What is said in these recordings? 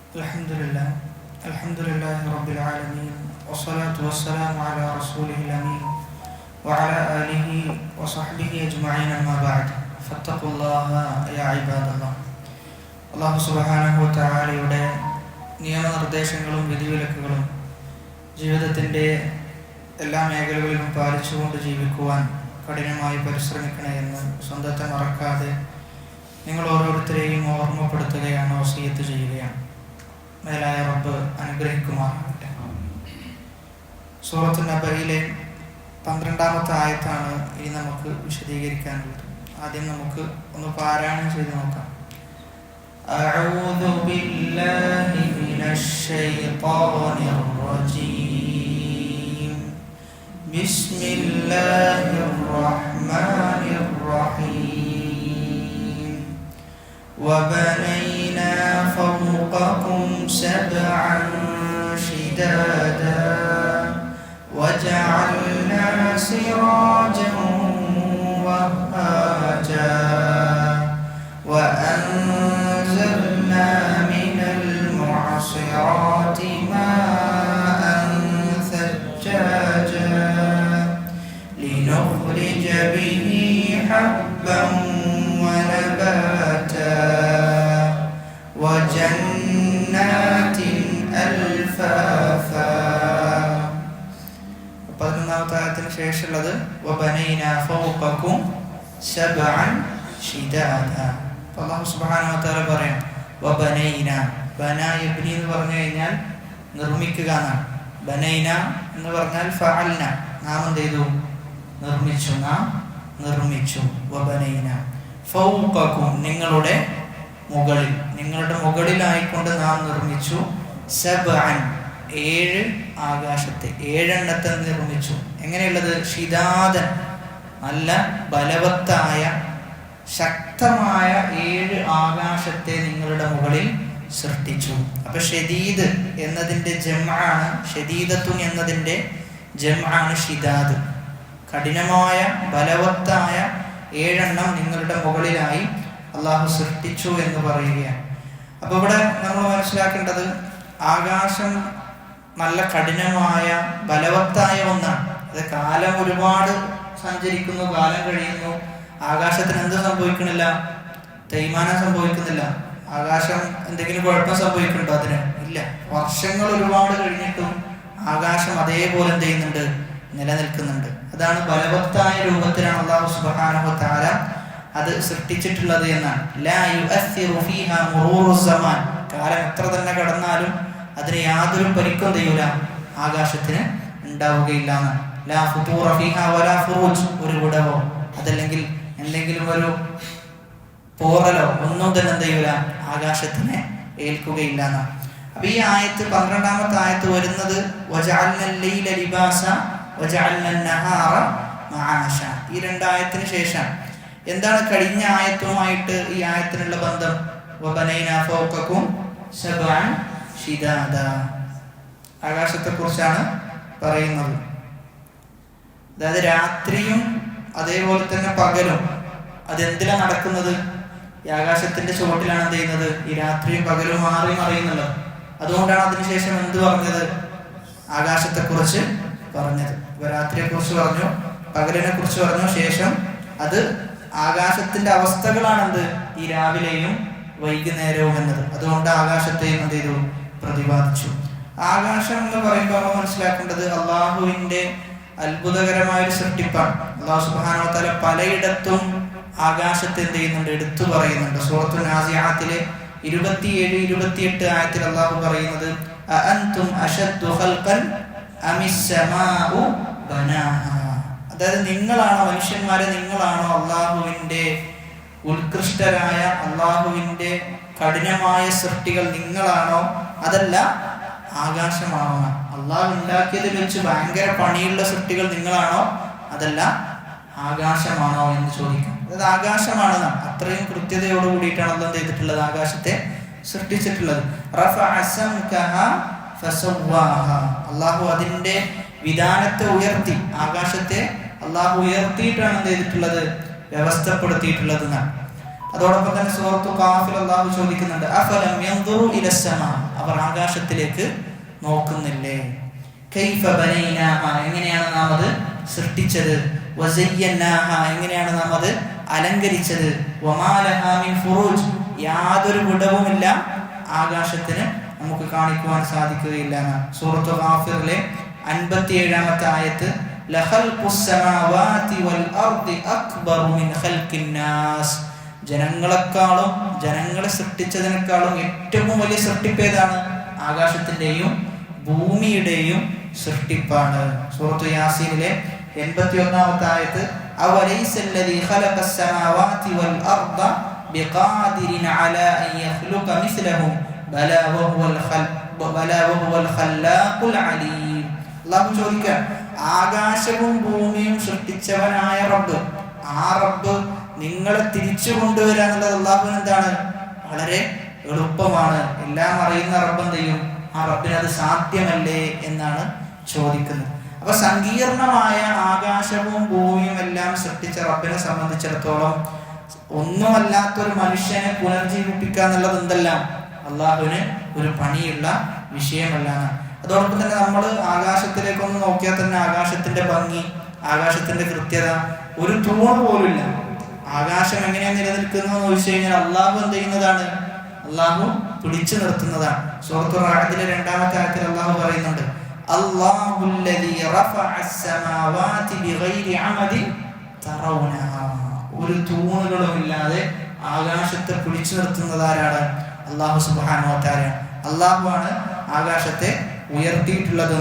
Alhamdulillah Rabbil Alamin. Wassalatu wassalamu ala rasulihil amin wa ala alihi wa sahbihi ajma'in, amma ba'd. Fattaqullaha ya ibadallah. അല്ലാഹു സുബ്ഹാനഹു വ തആലയുടെ നിയമനിർദ്ദേശങ്ങളും വിധിവിലക്കുകളും ജീവിതത്തിൻ്റെ എല്ലാ മേഖലകളിലും പാലിച്ചുകൊണ്ട് ജീവിക്കുവാൻ കഠിനമായി പരിശ്രമിക്കണേ എന്ന് സ്വന്തത്തെ മറക്കാതെ നിങ്ങൾ ഓരോരുത്തരെയും ഓർമ്മപ്പെടുത്തുകയാണ്, വസിയത്ത് ചെയ്യുകയാണ്. മേലായ റബ്ബ് അനുഗ്രഹിക്കുമാറാകട്ടെ. സൂറത്തുൻ നബയിലെ 12-ാമത്തെ ആയത്താണ് ഇനി നമുക്ക് വിശദീകരിക്കാനുള്ളത്. ആദ്യം നമുക്ക് ഒന്ന് പാരായണം ചെയ്ത് നോക്കാം. അഊദു ബില്ലാഹി മിനശ് ശൈത്വാനിർ റജീം. ബിസ്മില്ലാഹിർ റഹ്മാനിർ റഹീം. വബനൈനാ ഫൗഖകും സബ്അൻ ശിദാദാ വജഅൽനാ സിറാജൻ വഹാജാ വഅൻസൽനാ മിനൽ മുഅസിറാതി മാഅൻ സജ്ജാജാ ലിനുഖ്രിജ ബിഹി ഹബ്ബൻ വനബാതാ വജന്നാതിൻ അൽഫാഫാ. 11-ാമത്തെ ആയത്തിന് ശേഷമുള്ളത് വബനൈനാ ഫൗഖകും സബ്അൻ ശിദാദാ. അല്ലാഹു സുബ്ഹാനഹു വ തആല പറയാം വബനൈന. ബന യബ്നി എന്ന് പറഞ്ഞു കഴിഞ്ഞാൽ നിർമ്മിക്കുക എന്നാണ്. ബനൈന എന്ന് പറഞ്ഞാൽ ഫഅൽന, നാം എന്ത് ചെയ്തു? നിർമ്മിച്ചു, നാം നിർമ്മിച്ചു. വബനൈന ഫൗഖകും, നിങ്ങളുടെ മുകളിൽ, നിങ്ങളുടെ മുകളിലായിക്കൊണ്ട് നാം നിർമ്മിച്ചു. സബ്അൻ, 7 ആകാശത്തെ, 7 എണ്ണത്തെ നിർമ്മിച്ചു. എങ്ങനെയുള്ളത്? ഷിദാദൻ, നല്ല ബലവത്തായ ശക്തമായ 7 ആകാശത്തെ നിങ്ങളുടെ മുകളിൽ സൃഷ്ടിച്ചു. അപ്പൊ ഷദീദ് എന്നതിന്റെ ജംആണ്, ഷദീദത്തുൻ എന്നതിന്റെ ജംആണ് ഷിദാദ്. കഠിനമായ ബലവത്തായ 7 എണ്ണം നിങ്ങളുടെ മുകളിലായി അള്ളാഹു സൃഷ്ടിച്ചു എന്ന് പറയുകയാണ്. അപ്പൊ ഇവിടെ നമ്മൾ മനസ്സിലാക്കേണ്ടത്, ആകാശം നല്ല കഠിനമായ ബലവത്തായ ഒന്നാണ്. അത് കാലം ഒരുപാട് സഞ്ചരിക്കുന്നു, കാലം കഴിയുന്നു, ആകാശത്തിന് എന്ത് സംഭവിക്കണില്ല? തേയ്മാനം സംഭവിക്കുന്നില്ല. ആകാശം എന്തെങ്കിലും കുഴപ്പം സംഭവിക്കുന്നുണ്ടോ? അതിന് ഇല്ല. വർഷങ്ങൾ ഒരുപാട് കഴിഞ്ഞിട്ടും ആകാശം അതേപോലെ എന്ത് ചെയ്യുന്നുണ്ട്? നിലനിൽക്കുന്നുണ്ട്. അതാണ് ബലവത്തായ രൂപത്തിലാണ് അല്ലാഹു സുബ്ഹാനഹു വ തആല അത് സൃഷ്ടിച്ചിട്ടുള്ളത് എന്നാണ്. ലാ യുഅസ്സിറു ഫീഹാ മുറൂറുസ് സമാൻ, കാലം എത്ര തന്നെ കടന്നാലും അതിന് യാതൊരു പരിക്കും ചെയ്യൂല, ആകാശത്തിന് ഉണ്ടാവുകയില്ല എന്നാണ്. ലാ ഫുതൂറ ഫീഹാ വലാ ഫുറൂജ്, ഒരു വിടവോ അതല്ലെങ്കിൽ എന്തെങ്കിലും ഒരു പോറലോ ഒന്നും തന്നെ എന്ത് ചെയ്യൂല, ആകാശത്തിനെ ഏൽക്കുകയില്ല എന്നാണ്. അപ്പൊ ഈ ആയത്ത് 12-ാമത്തെ ആയത്ത് വരുന്നത് വജഅൽനൽ ലൈല ലിബാസ വജഅൽനൻ നഹാറ മആശ. ഈ 2 ആയത്തിന് ശേഷം എന്താണ് കഴിഞ്ഞ ആയത്തുമായിട്ട് ഈ ആയത്തിനുള്ള ബന്ധം? വബനൈനാ ഫൗഖകും സബ്അൻ ശിദാദാ, ആകാശത്തെ കുറിച്ചാണ് പറയുന്നത്. അതായത് രാത്രിയും അതേപോലെ തന്നെ പകലും അതെന്തിലാണ് നടക്കുന്നത്? ഈ ആകാശത്തിന്റെ ചുവട്ടിലാണ് എന്ത് ചെയ്യുന്നത്? ഈ രാത്രിയും പകലും മാറി മറിയുന്നുള്ളത്. അതുകൊണ്ടാണ് അതിനുശേഷം എന്ത് പറഞ്ഞത്? ആകാശത്തെ കുറിച്ച് പറഞ്ഞത്. രാത്രിയെ കുറിച്ച് പറഞ്ഞു, പകലിനെ കുറിച്ച് പറഞ്ഞു, ശേഷം അത് ആകാശത്തിന്റെ അവസ്ഥകളാണെന്ത്? ഈ രാവിലെയും വൈകുന്നേരവും എന്നത്. അതുകൊണ്ട് ആകാശത്തെയും എന്ത് ചെയ്തു? പ്രതിപാദിച്ചു. ആകാശം എന്ന് പറയുമ്പോൾ നമ്മൾ മനസ്സിലാക്കേണ്ടത് അള്ളാഹുവിന്റെ അത്ഭുതകരമായ ഒരു സൃഷ്ടിപ്പാണ്. അല്ലാഹു സുബ്ഹാനഹു വ തആല പലയിടത്തും ആകാശത്തെ എന്ത് ചെയ്യുന്നുണ്ട്? എടുത്തു പറയുന്നുണ്ട്. സൂറത്തുൻ നാസിആത്തിലെ 27-28 ആയത്തിൽ അല്ലാഹു പറയുന്നത് അഅൻതും അശദ്ദു ഖൽഖൻ അമിസ് സമാഉ ബനാഹാ. അതായത് നിങ്ങളാണോ, മനുഷ്യന്മാരെ നിങ്ങളാണോ അള്ളാഹുവിന്റെ ഉത്കൃഷ്ടരായ, അള്ളാഹുവിന്റെ കഠിനമായ സൃഷ്ടികൾ നിങ്ങളാണോ, അതല്ല ആകാശമാണോ? അള്ളാഹു ഉണ്ടാക്കിയതിൽ വെച്ച് ഭയങ്കര പണിയുള്ള സൃഷ്ടികൾ നിങ്ങളാണോ, അതല്ല ആകാശമാണോ എന്ന് ചോദിക്കാം. അതായത് ആകാശമാണ്, അത്രയും കൃത്യതയോട് കൂടിയിട്ടാണ് അള്ളാഹു ചെയ്തിട്ടുള്ളത്, ആകാശത്തെ സൃഷ്ടിച്ചിട്ടുള്ളത്. അള്ളാഹു അതിന്റെ വിധാനത്തെ ഉയർത്തി, ആകാശത്തെ അള്ളാഹു ഉയർത്തിയിട്ടാണ് എന്ത് ചെയ്തിട്ടുള്ളത്? വ്യവസ്ഥപ്പെടുത്തിയിട്ടുള്ളത്. അതോടൊപ്പം തന്നെ സൂറത്തു ഖാഫിൽ അല്ലാഹു ചോദിക്കുന്നുണ്ട് അഫലം യൻദുറു ഇലസ്സമാ, അവർ ആകാശത്തിലേക്ക് നോക്കുന്നില്ലേ? കൈഫ ബനൈനാഹ, എങ്ങനെയാണ് നാം അത് സൃഷ്ടിച്ചത്? വസയ്യനാഹ, എങ്ങനെയാണ് നാം അത് അലങ്കരിച്ചത്? വമാ ലഹാ മിൻ ഫുറൂജ്, യാതൊരു വിടവുമില്ല ആകാശത്തിന് നമുക്ക് കാണിക്കുവാൻ സാധിക്കുകയില്ല. സൂറത്തു ഖാഫിറിലെ 57-ാമത്തെ ആയത്ത് ലഖൽഖുസ് സമാവാതി വൽ അർദി അക്ബറു മിൻ ഖൽഖിൻ നാസ്, ജനങ്ങളെക്കാളും ജനങ്ങളെ സൃഷ്ടിച്ചതിനേക്കാളും ഏറ്റവും വലിയ സൃഷ്ടിപ്പ് ഏതാണ്? ആകാശത്തിന്റെയും ഭൂമിയുടെയും സൃഷ്ടിപ്പാണ്. സൂറത്തു യാസീനിലെ 81-ാമത്തെ ആയത്ത് അവലൈസല്ലദീ ഖലഖസ് സമാവാതി വൽ അർദ ബിഖാദിരിൻ അലാ അൻ യഖ്ലുഖ മിസ്ലഹും ബലാ വഹുവൽ ഖല്ലാഖുൽ അലീം. അല്ലാഹു ചോദിക്കാൻ, ആകാശവും ഭൂമിയും സൃഷ്ടിച്ചവനായ റബ്ബ്, ആ റബ്ബ് നിങ്ങളെ തിരിച്ചു കൊണ്ടുവരിക എന്നുള്ളത് അല്ലാഹുവിന് എന്താണ്? വളരെ എളുപ്പമാണ്. എല്ലാം അറിയുന്ന റബ്ബ് എന്ത് ചെയ്യും? ആ റബ്ബിന് അത് സാധ്യമല്ലേ എന്നാണ് ചോദിക്കുന്നത്. അപ്പൊ സങ്കീർണമായ ആകാശവും ഭൂമിയും എല്ലാം സൃഷ്ടിച്ച റബ്ബിനെ സംബന്ധിച്ചിടത്തോളം ഒന്നുമല്ലാത്തൊരു മനുഷ്യനെ പുനർജീവിപ്പിക്കുക എന്നുള്ളത് എന്തെല്ലാം അള്ളാഹുവിന് ഒരു പണിയുള്ള വിഷയമല്ല. അതോടൊപ്പം തന്നെ നമ്മൾ ആകാശത്തിലേക്കൊന്ന് നോക്കിയാൽ തന്നെ ആകാശത്തിന്റെ ഭംഗി, ആകാശത്തിന്റെ കൃത്യത, ഒരു തൂണ് പോലുമില്ല. ആകാശം എങ്ങനെയാണ് നിലനിൽക്കുന്നത് എന്ന് ചോദിച്ചു കഴിഞ്ഞാൽ അള്ളാഹു എന്ത് ചെയ്യുന്നതാണ്? അള്ളാഹു പിടിച്ചു നിർത്തുന്നതാണ്. സൂറത്തു റഅദിലെ 2-ാമത്തെ ആയത്തിൽ അള്ളാഹു പറയുന്നുണ്ട് അല്ലാഹുല്ലദീ റഫഅസ് സമാവാതി ബിഗൈരി അമദിൻ തറൗനഹാ, ഒരു തൂണുകളും ഇല്ലാതെ ആകാശത്തെ പിടിച്ചു നിർത്തുന്നത് ആരാണ്? അല്ലാഹു സുബ്ഹാനഹു വ തആല. അല്ലാഹുവാണ് ആകാശത്തെ ഉയർത്തിയിട്ടുള്ളത്.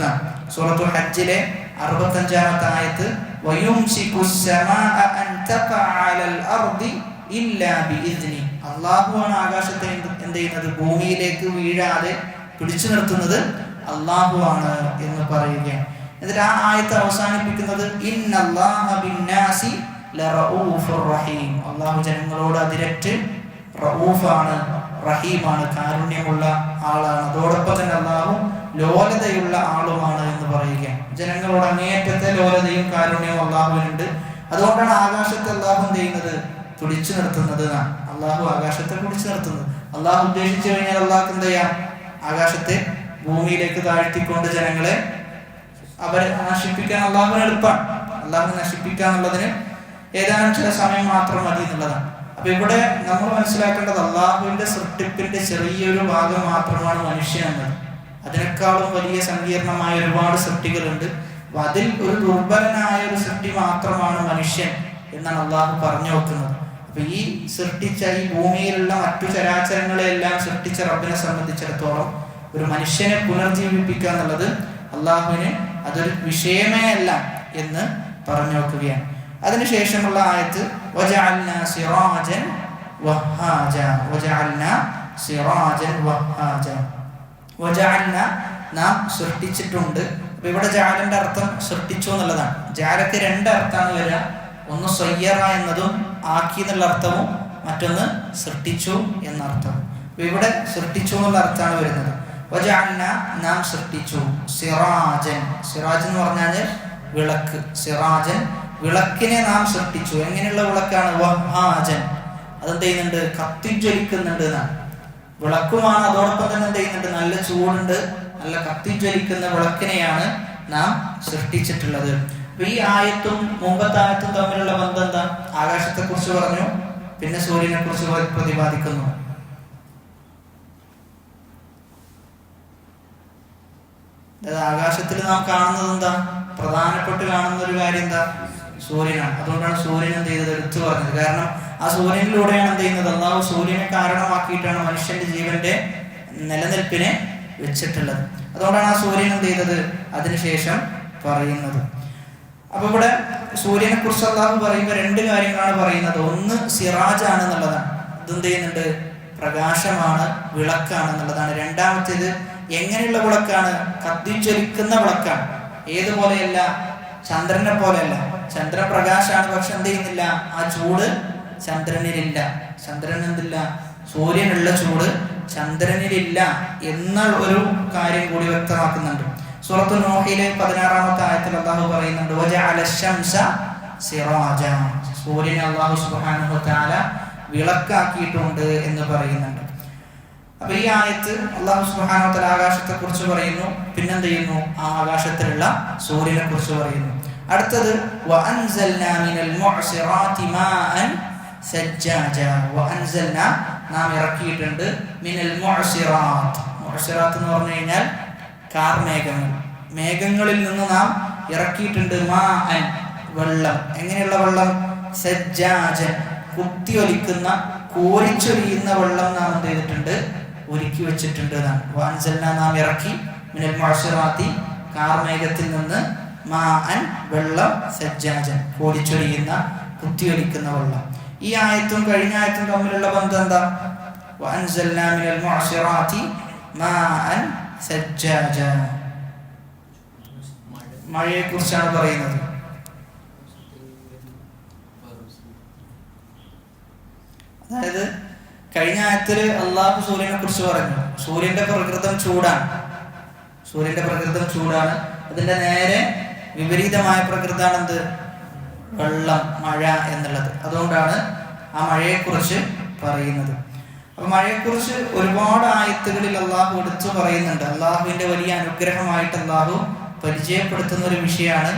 സൂറത്തു ഹജ്ജിലെ 65-ാമത്തെ ആയത്ത് വയുംസികുസ് സമാഅ അൻ തഖഅ അലൽ അർദി ഇല്ലാ ബിഇദ്നി, അല്ലാഹുവാണ് ആകാശത്തെ എന്ത് ചെയ്യുന്നത്? ഭൂമിയിലേക്ക് വീഴാതെ പിടിച്ചു നിർത്തുന്നത് അല്ലാഹുവാണ് എന്ന് പറയുകയാണ്. എന്നിട്ട് ആ ആയത്ത് അവസാനിപ്പിക്കുന്നത് ഇന്നല്ലാഹ ബിന്നാസി ലറഊഫുർ റഹീം, അല്ലാഹു ജനങ്ങളോട് അതിരറ്റ് റഊഫാണ്, റഹീമാണ്, കാരുണ്യമുള്ള ആളാണ്. അതോടൊപ്പം തന്നെ അല്ലാഹു ലോലതയുള്ള ആളുമാണ് എന്ന് പറയുകയാണ്. ജനങ്ങളോട് അങ്ങേയറ്റത്തെ ലോലതയും കാരുണ്യവും അല്ലാഹുവിനുണ്ട്. അതുകൊണ്ടാണ് ആകാശത്തെ അല്ലാഹു എന്ത് ചെയ്യുന്നത്? പിടിച്ചു നിർത്തുന്നത്. അല്ലാഹു ആകാശത്തെ പിടിച്ചു നിർത്തുന്നത്. അല്ലാഹു ഉദ്ദേശിച്ചു കഴിഞ്ഞാൽ അല്ലാഹു എന്ത് ചെയ്യാം? ആകാശത്തെ ഭൂമിയിലേക്ക് താഴ്ത്തിക്കൊണ്ട് ജനങ്ങളെ അവരെ നശിപ്പിക്കാൻ അല്ലാഹുവിന് എളുപ്പമാണ്. അല്ലാഹു നശിപ്പിക്കുക എന്നുള്ളതിന് ഏതാനും ചില സമയം മാത്രം മതി എന്നുള്ളതാണ്. അപ്പൊ ഇവിടെ നമ്മൾ മനസ്സിലാക്കേണ്ടത് അള്ളാഹുവിന്റെ സൃഷ്ടിപ്പിന്റെ ചെറിയൊരു ഭാഗം മാത്രമാണ് മനുഷ്യൻ എന്നത്. അതിനേക്കാളും വലിയ സങ്കീർണമായ ഒരുപാട് സൃഷ്ടികളുണ്ട്. അപ്പൊ അതിൽ ഒരു ദുർബലനായ ഒരു സൃഷ്ടി മാത്രമാണ് മനുഷ്യൻ എന്നാണ് അള്ളാഹു പറഞ്ഞു വെക്കുന്നത്. അപ്പൊ ഈ സൃഷ്ടിച്ച ഈ ഭൂമിയിലുള്ള മറ്റു ചരാചരങ്ങളെല്ലാം സൃഷ്ടിച്ച റബ്ബിനെ സംബന്ധിച്ചിടത്തോളം ഒരു മനുഷ്യനെ പുനർജീവിപ്പിക്കുക എന്നുള്ളത് അള്ളാഹുവിന് അതൊരു വിഷയമേ അല്ല എന്ന് പറഞ്ഞു വെക്കുകയാണ്. അതിനുശേഷമുള്ള ആയത്ത് വജഅൽനാ സിറാജൻ വഹാജ, വജഅൽനാ സിറാജൻ വഹാജ, വജഅൽനാ നാം സൃഷ്ടിച്ചിട്ടുണ്ട്. അപ്പൊ ഇവിടെ ജഅലിന്റെ അർത്ഥം സൃഷ്ടിച്ചു എന്നുള്ളതാണ്. ജഅലക്ക് 2 അർത്ഥമാണ് വരിക. ഒന്ന് സയ്യറ എന്നതും ആക്കി എന്നുള്ള അർത്ഥവും, മറ്റൊന്ന് സൃഷ്ടിച്ചു എന്ന അർത്ഥവും. അപ്പൊ ഇവിടെ സൃഷ്ടിച്ചു എന്നുള്ള അർത്ഥമാണ് വരുന്നത്. വജഅൽനാ നാം സൃഷ്ടിച്ചു സിറാജൻ, സിറാജ് എന്ന് പറഞ്ഞാൽ വിളക്ക്, സിറാജൻ വിളക്കിനെ നാം സൃഷ്ടിച്ചു. എങ്ങനെയുള്ള വിളക്കാണ്? വഹാജൻ, അതെന്ത് ചെയ്യുന്നുണ്ട്? കത്തിജ്വലിക്കുന്നുണ്ട് എന്നാണ്. വിളക്കുമാണ്, അതോടൊപ്പം തന്നെ എന്ത് ചെയ്യുന്നുണ്ട്? നല്ല ചൂടുണ്ട്, നല്ല കത്തിജ്വലിക്കുന്ന വിളക്കിനെയാണ് നാം സൃഷ്ടിച്ചിട്ടുള്ളത്. അപ്പൊ ഈ ആയത്തും മുമ്പത്തെ ആയത്തും തമ്മിലുള്ള ബന്ധം എന്താ? ആകാശത്തെ കുറിച്ച് പറഞ്ഞു, പിന്നെ സൂര്യനെ കുറിച്ച് പ്രതിപാദിക്കുന്നു. ആകാശത്തിൽ നാം കാണുന്നത് എന്താ? പ്രധാനപ്പെട്ട് കാണുന്ന ഒരു കാര്യം എന്താ? സൂര്യനാണ്. അതുകൊണ്ടാണ് സൂര്യൻ എന്ത് ചെയ്തത്? എടുത്തു പറഞ്ഞത്. കാരണം ആ സൂര്യനിലൂടെയാണ് എന്ത് ചെയ്യുന്നത്? അല്ലാഹു സൂര്യനെ കാരണമാക്കിയിട്ടാണ് മനുഷ്യന്റെ ജീവന്റെ നിലനിൽപ്പിനെ വെച്ചിട്ടുള്ളത്. അതുകൊണ്ടാണ് ആ സൂര്യൻ എന്ത് ചെയ്തത് അതിനുശേഷം പറയുന്നത്. അപ്പൊ ഇവിടെ സൂര്യനെ കുറിച്ച് അല്ലാഹു പറയുമ്പോൾ 2 കാര്യങ്ങളാണ് പറയുന്നത്. ഒന്ന് സിറാജാണ് എന്നുള്ളതാണ്, ഇതെന്ത് ചെയ്യുന്നുണ്ട്? പ്രകാശമാണ്, വിളക്കാണ് എന്നുള്ളതാണ്. രണ്ടാമത്തേത് എങ്ങനെയുള്ള വിളക്കാണ്? കത്തിജ്വലിക്കുന്ന വിളക്കാണ്. ഏതുപോലെയല്ല? ചന്ദ്രനെ പോലെയല്ല. ചന്ദ്രൻ പ്രകാശമാണ്, പക്ഷെ എന്ത് ചെയ്യുന്നില്ല? ആ ചൂട് ചന്ദ്രനിലില്ല. ചന്ദ്രൻ എന്തില്ല? സൂര്യനുള്ള ചൂട് ചന്ദ്രനിലില്ല എന്ന ഒരു കാര്യം കൂടി വ്യക്തമാക്കുന്നുണ്ട്. സൂറത്തു നൂഹിലെ 16-ാമത്തെ ആയത്തിൽ അല്ലാഹു പറയുന്നുണ്ട് വജഅല ശംസ സിറാജ, സൂര്യനെ അല്ലാഹു സുബ്ഹാനഹു വ തആല വിളക്കാക്കിയിട്ടുണ്ട് എന്ന് പറയുന്നുണ്ട്. അപ്പൊ ഈ ആയത്ത് അല്ലാഹു സുബ്ഹാനഹു വ തആല ആകാശത്തെ കുറിച്ച് പറയുന്നു. പിന്നെന്ത് ചെയ്യുന്നു? ആ ആകാശത്തിലുള്ള സൂര്യനെ കുറിച്ച് പറയുന്നു. അടുത്തത് വഅൻസൽനാ മിനൽ മുഅ്സിറാതി മാഅൻ സജ്ജാജ. വഅൻസൽനാ, നാം ഇറക്കിയിട്ടുണ്ട്, മിനൽ മുഅ്സിറാത്ത്. മുഅ്സിറാത്ത് എന്ന് പറഞ്ഞു കഴിഞ്ഞാൽ കാർമേഘങ്ങൾ, മേഘങ്ങളിൽ നിന്ന് നാം ഇറക്കിയിട്ടുണ്ട്. മാഅൻ, വെള്ളം. എങ്ങനെയുള്ള വെള്ളം? സജ്ജാജൻ, കുത്തിയൊലിക്കുന്ന, കോരിച്ചൊരിയുന്ന വെള്ളം നാം എന്ത് ചെയ്തിട്ടുണ്ട്? ഒരുക്കി വെച്ചിട്ടുണ്ട് എന്നാണ്. വഅൻസൽനാ, നാം ഇറക്കി, മിനൽ മുഅ്സിറാത്തി, കാർമേഘത്തിൽ നിന്ന്, മാഅൻ, വെള്ളം, സജ്ജാജൻ, കോരിച്ചൊരിയുന്ന, കുത്തിയൊലിക്കുന്ന വെള്ളം. ഈ ആയത്തും കഴിഞ്ഞ ആയത്തും തമ്മിലുള്ള ബന്ധം എന്താ? വഅൻസൽനാ മിനൽ മുഅ്സിറാത്തി മാഅൻ സജ്ജാജ. മഴയെ കുറിച്ചാണ് പറയുന്നത്. അതായത് കഴിഞ്ഞ ആയത്തിൽ അള്ളാഹു സൂര്യനെ കുറിച്ച് പറഞ്ഞു. സൂര്യന്റെ പ്രകൃതം ചൂടാണ്. സൂര്യന്റെ പ്രകൃതം ചൂടാണ്. അതിന്റെ നേരെ വിപരീതമായ പ്രകൃതമാണ് എന്ത്? വെള്ളം, മഴ എന്നുള്ളത്. അതുകൊണ്ടാണ് ആ മഴയെക്കുറിച്ച് പറയുന്നത്. അപ്പൊ മഴയെക്കുറിച്ച് ഒരുപാട് ആയത്തുകളിൽ അള്ളാഹു എടുത്തു പറയുന്നുണ്ട്. അള്ളാഹുവിന്റെ വലിയ അനുഗ്രഹമായിട്ട് അള്ളാഹു പരിചയപ്പെടുത്തുന്ന ഒരു വിഷയമാണ്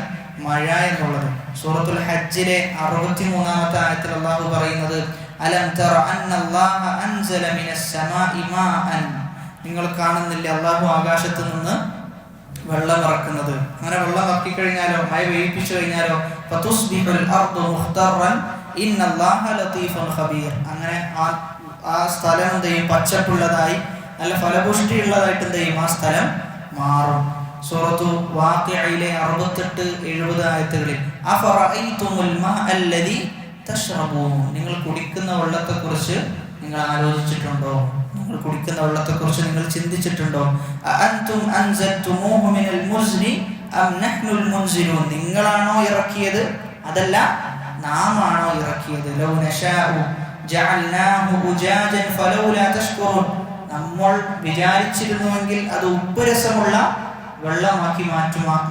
മഴ എന്നുള്ളത്. സൂറത്തുൽ ഹജ്ജിലെ 63-ാമത്തെ ആയത്തിൽ അള്ളാഹു പറയുന്നത്, അലം തറ അന്നല്ലാഹ അൻസല മിനസ് സമാഇ മാഅൻ. നിങ്ങൾ കാണുന്നില്ല അള്ളാഹു ആകാശത്ത് നിന്ന് വെള്ളം ഇറക്കുന്നത്. അങ്ങനെ വെള്ളം ഇറക്കി കഴിഞ്ഞാലോ, മഴ പെയ്യിപ്പിച്ചു കഴിഞ്ഞാലോ, ഫതുസ്ബിഹുൽ അർദു മുഖ്തറൻ ഇന്നല്ലാഹ ലതീഫുൻ ഖബീർ. അങ്ങനെ ആ സ്ഥലം എന്ത് ചെയ്യും? പച്ചപ്പുള്ളതായി, നല്ല ഫലപുഷ്ടിയുള്ളതായിട്ട് എന്ത് ചെയ്യും? ആ സ്ഥലം മാറും. സൂറത്തു വാഖിഅയിലെ 68-70 ആയത്തുകളിൽ അഫറഅയ്തുമുൽ മാഅല്ലദി തശ്റബൂൻ. നിങ്ങൾ കുടിക്കുന്ന വെള്ളത്തെക്കുറിച്ച് നിങ്ങൾ ആലോചിച്ചിട്ടുണ്ടോ? നിങ്ങൾ കുടിക്കുന്ന വെള്ളത്തെക്കുറിച്ച് നിങ്ങൾ ചിന്തിച്ചിട്ടുണ്ടോ? അഅൻതും അൻസൽതുമൂഹു മിനൽ മുസ്നി അം നഹ്നുൽ മുൻസിലൂൻ. നിങ്ങളാണോ ഇറക്കിയത്, അതല്ല നാം ആണോ ഇറക്കിയത്? ലൗ നശാഉ ജഅൽനാഹു ഉജാജൻ ഫലൗലാ തഷ്കുറൂൻ. നമ്മൾ വിചാരിച്ചിരുന്നുവെങ്കിൽ അത് ഉപ്പുരസമുള്ള വെള്ളമാക്കി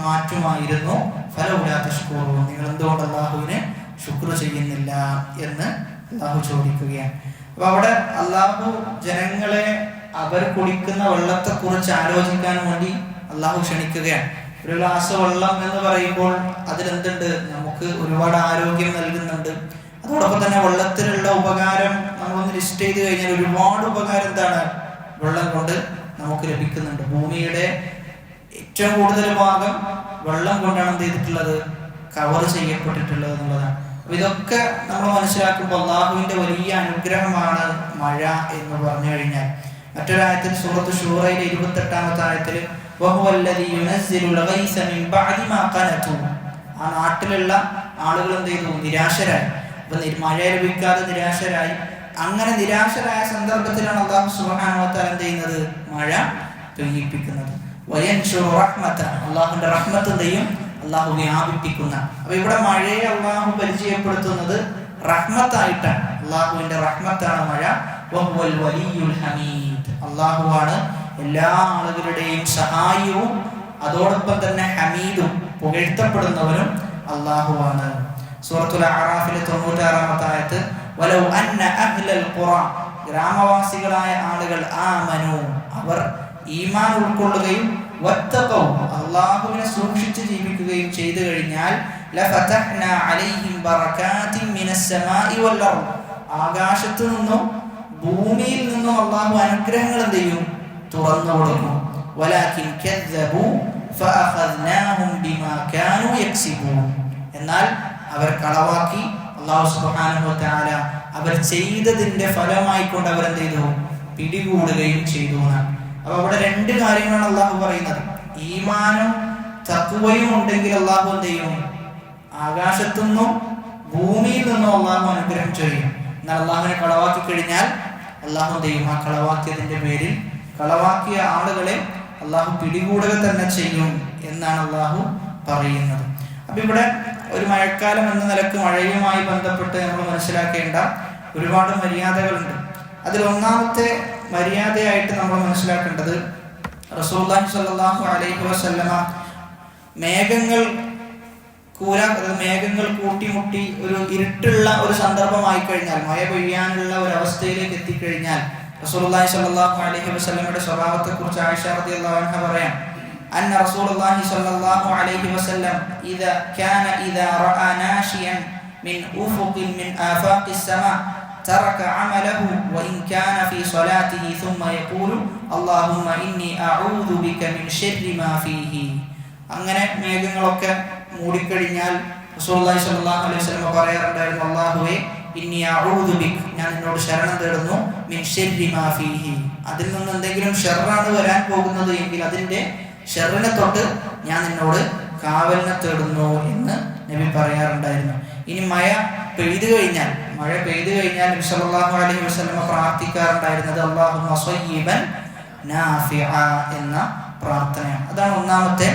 മാറ്റുമായിരുന്നു. ഫലൗലാ തഷ്കുറൂൻ. നിങ്ങൾ എന്തുകൊണ്ട് അല്ലാഹുവിനെ ശുക്ർ ചെയ്യുന്നില്ല എന്ന് അല്ലാഹു ചോദിക്കുകയാണ്. അപ്പൊ അവിടെ അല്ലാഹു ജനങ്ങളെ അവർ കുടിക്കുന്ന വെള്ളത്തെക്കുറിച്ച് ആലോചിക്കാൻ വേണ്ടി അല്ലാഹു ക്ഷണിക്കുകയാണ്. ഒരു ഗ്ലാസ് വെള്ളം എന്ന് പറയുമ്പോൾ അതിലെന്തുണ്ട്? നമുക്ക് ഒരുപാട് ആരോഗ്യം നൽകുന്നുണ്ട്. അതോടൊപ്പം തന്നെ വെള്ളത്തിലുള്ള ഉപകാരം നമ്മളൊന്ന് ലിസ്റ്റ് ചെയ്ത് കഴിഞ്ഞാൽ ഒരുപാട് ഉപകാരം എന്താണ് വെള്ളം കൊണ്ട് നമുക്ക് ലഭിക്കുന്നുണ്ട്. ഭൂമിയുടെ ഏറ്റവും കൂടുതൽ ഭാഗം വെള്ളം കൊണ്ടാണ് എന്ത് ചെയ്തിട്ടുള്ളത്? കവർ ചെയ്യപ്പെട്ടിട്ടുള്ളത് എന്നുള്ളതാണ്. അപ്പൊ ഇതൊക്കെ നമ്മൾ മനസ്സിലാക്കുമ്പോൾ അള്ളാഹുവിന്റെ വലിയ അനുഗ്രഹമാണ് മഴ എന്ന് പറഞ്ഞു കഴിഞ്ഞാൽ. മറ്റൊരായത്തിൽ സൂറത്ത് ശൂറയിലെ 28-ാമത്തെ ആയത്തിൽ വഹുവല്ലദീ യുനസ്സിലുൽ ഗൈസ മിൻ ബഅദി മാ ഖനതു. ആ നാട്ടിലുള്ള ആളുകൾ എന്ത് ചെയ്തു? നിരാശരായി. അപ്പൊ മഴ ലഭിക്കാതെ നിരാശരായി. അങ്ങനെ നിരാശരായ സന്ദർഭത്തിലാണ് അല്ലാഹു സുബ്ഹാനഹു വ തആല എന്ത് ചെയ്യുന്നത്? മഴ പെയ്യിപ്പിക്കുന്നത്. വയൻഷുറു റഹ്മത. അല്ലാഹുവിന്റെ റഹ്മത്ത് എന്തെയും? അല്ലാഹു വ്യാപിപ്പിക്കുന്ന. അപ്പൊ ഇവിടെ മഴയെ അല്ലാഹു പരിചയപ്പെടുത്തുന്നത് റഹ്മത്തായിട്ടാണ്. അല്ലാഹുവിന്റെ റഹ്മത്താണ് മഴ. വഹുവൽ വലിയുൽ ഹമീദ്. അല്ലാഹുവാണ് എല്ലാ ആളുകളുടെയും സഹായവും അതോടൊപ്പം തന്നെ ഹമീദും, പുകഴ്ത്തപ്പെടുന്നവരും അല്ലാഹുവാണ്. സൂറത്തുൽ അഅറാഫിലെ 96-ാമത്തെ ആയത്ത് വലൗ അന്ന അഹ്ലൽ ഖുറ. ഗ്രാമവാസികളായ ആളുകൾ ആമനു, അവർ ഈമാൻ ഉൾക്കൊള്ളുകയും വത്തഖൗ, അല്ലാഹുവിനെ സൂക്ഷിച്ച് ജീവിക്കുകയും ചെയ്തു കഴിഞ്ഞാൽ ലഫതഹ്നാ അലൈഹിം ബറകാതിൻ മിനസ് സമാഇ വൽ അർദ്. ആകാശത്തു നിന്നും ഭൂമിയിൽ നിന്നും അല്ലാഹു അനുഗ്രഹങ്ങൾ എന്ത് ചെയ്യും? തുറന്നു കൊടുക്കും. വലാകിൻ കദ്ദബു ഫഅഖദ്നാഹും ബിമാ കാനൂ യക്സിബൂൻ. എന്നാൽ അവർ കളവാക്കി. അല്ലാഹു സുബ്ഹാനഹു വ തആല അവർ ചെയ്തതിന്റെ ഫലമായിക്കൊണ്ട് അവരെന്ത് ചെയ്തു? പിടികൂടുകയും ചെയ്തു. അപ്പൊ അവിടെ രണ്ട് കാര്യങ്ങളാണ് അല്ലാഹു പറയുന്നത്. ഈമാനും തഖ്വയും ഉണ്ടെങ്കിൽ അല്ലാഹു എന്ത് ചെയ്യും? ആകാശത്തുനിന്നും ഭൂമിയിൽ നിന്നും അല്ലാഹു അനുഗ്രഹം ചെയ്യും. എന്നാൽ അല്ലാഹുവിനെ കളവാക്കി കഴിഞ്ഞാൽ അല്ലാഹു എന്ത് ചെയ്യും? ആ കളവാക്കിയതിന്റെ പേരിൽ കളവാക്കിയ ആളുകളെ അല്ലാഹു പിടികൂടുക തന്നെ ചെയ്യും എന്നാണ് അല്ലാഹു പറയുന്നത്. അപ്പൊ ഇവിടെ ഒരു മഴക്കാലം എന്ന നിലക്ക് മഴയുമായി ബന്ധപ്പെട്ട് നമ്മൾ മനസ്സിലാക്കേണ്ട ഒരുപാട് മര്യാദകളുണ്ട്. അതിൽ ഒന്നാമത്തെ മര്യാദയായിട്ട് നമ്മൾ മനസ്സിലാക്കേണ്ടത് റസൂലുള്ളാഹി സ്വല്ലല്ലാഹു അലൈഹി വസല്ലമ മേഘങ്ങൾ മേഘങ്ങൾ കൂട്ടിമുട്ടി ഒരു ഇരുട്ടുള്ള ഒരു സന്ദർഭമായി കഴിഞ്ഞാൽ, മഴ പെയ്യാനുള്ള ഒരു അവസ്ഥയിലേക്ക് എത്തിക്കഴിഞ്ഞാൽ, റസൂലുള്ളാഹി സ്വല്ലല്ലാഹു അലൈഹി വസല്ലമയുടെ സ്വഭാവത്തെക്കുറിച്ച് ആയിഷ റളിയല്ലാഹു അൻഹ പറയാം, അന്ന റസൂലുള്ളാഹി സ്വല്ലല്ലാഹു അലൈഹി വസല്ലം ഇദാ റഅ നാശിയൻ മിൻ ഉഫുഖിൻ മിൻ ആഫാഖിസ് സമാ തറക അമലഹു വഇൻ കാന ഫീ സ്വലാത്തിഹി ثم يقول اللهم إني أعوذ بك من شر ما فيه. അങ്ങനെ മേഘങ്ങളൊക്കെ മൂടിക്കഴിഞ്ഞാൽ റസൂലുള്ളാഹി സ്വല്ലല്ലാഹു അലൈഹി വസല്ലം പറയാറുണ്ടായിരുന്നു, അല്ലാഹുവേ ഇന്നി അഊദു ബിക്, ഞാൻ നിന്നോട് ശരണം തേടുന്നു, മിൻ ശർരി മാ ഫീഹി, അതിൽ നിന്ന് എന്തെങ്കിലും ഷർറാണ് വരാൻ പോകുന്നത് എങ്കിൽ അതിന്റെ ഷർറിനെ തൊട്ട് ഞാൻ നിന്നോട് കാവലിനെ തേടുന്നു എന്ന് നബി പറയാറുണ്ടായിരുന്നു. ഇനി മഴ പെയ്തു കഴിഞ്ഞാൽ നബി സല്ലല്ലാഹു അലൈഹി വസല്ലം പ്രാർത്ഥിക്കാറുണ്ടായിരുന്നത് അല്ലാഹുമ്മ സ്വയ്യിബൻ നാഫിഅ എന്ന പ്രാർത്ഥനയാണ്. അതാണ് ഒന്നാമത്തെ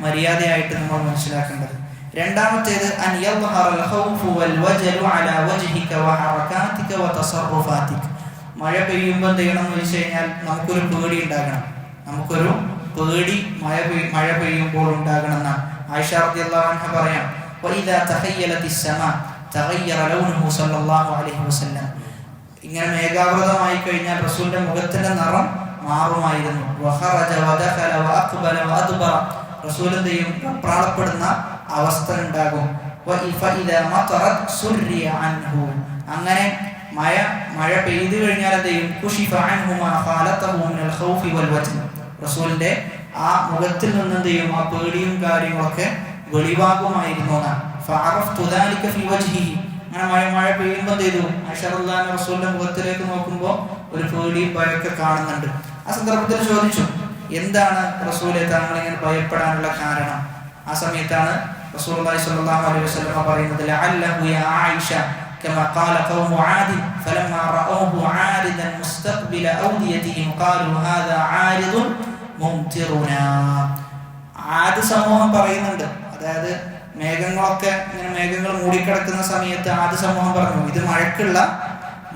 മര്യാദയായിട്ട് നമ്മൾ മനസ്സിലാക്കേണ്ടത്. രണ്ടാമത്തേത് അൻ യദ്ഹറൽ ഖൗഫു വൽ വജലു അലാ വജ്ഹിക വഹറകാതിക വതസറുഫാതിക. മഴ പെയ്യുമ്പോൾ എന്ത് ചെയ്യണം എന്ന് വെച്ച് കഴിഞ്ഞാൽ നമുക്കൊരു പേടി ഉണ്ടാകണം. നമുക്കൊരു പേടി മഴ പെയ്യുമ്പോൾ ഉണ്ടാകണം എന്നാണ് ആയിഷ റളിയല്ലാഹു അൻഹ പറയാം, വഇദാ തഖയ്യലത്തിസ് സമാ തഗയ്യറ ലൗനുഹു സല്ലല്ലാഹു അലൈഹി വസല്ലം. ഇങ്ങനെ മേഘാവൃതമായി കഴിഞ്ഞാൽ റസൂലിന്റെ മുഖത്തിന്റെ നിറം മാറുമായിരുന്നു. വഖറജ വദഖല വഅഖ്ബല വഅദ്ബറ, റസൂലിന്റെയും പ്രാളപ്പെടുന്ന അവസ്ഥ ഉണ്ടാകും. അങ്ങനെ മഴ പെയ്തു കഴിഞ്ഞാൽ എന്തെയും റസൂലിന്റെ ആ മുഖത്തിൽ നിന്ന് എന്തെയും ആ പേടിയും കാര്യങ്ങളൊക്കെ വെളിവാകുമായിരുന്നു. അങ്ങനെ മഴ പെയ്യുമ്പോൾ എന്ത് ചെയ്തു, ആയിഷ റളിയല്ലാഹു അൻഹ റസൂലിന്റെ മുഖത്തിലേക്ക് നോക്കുമ്പോൾ ഒരു പേടിയും ഭയമൊക്കെ കാണുന്നുണ്ട്. ആ സന്ദർഭത്തിൽ ചോദിച്ചു, എന്താണ് റസൂലെ താങ്കൾ ഇങ്ങനെ ഭയപ്പെടാനുള്ള കാരണം? ആ സമയത്താണ് റസൂലുള്ളാഹി സ്വല്ലല്ലാഹു അലൈഹി വസല്ലം പറയുന്നത്, ലഅല്ലഹു യാ ആയിഷ കമാ ഖാല ഖൗമു ആദി ഫലമ്മാ റഅവഹു ആരിദൻ മുസ്തഖ്ബില ഔദിയതിഹിം ഖാലു ഹാദാ ആരിദുൻ മുംതിറുനാ. ആദ് സമൂഹം പറയുന്നുണ്ട്, അതായത് മേഘങ്ങൾ മൂടിക്കിടക്കുന്ന സമയത്ത് ആദ് സമൂഹം പറഞ്ഞു, ഇത് മഴക്കുള്ള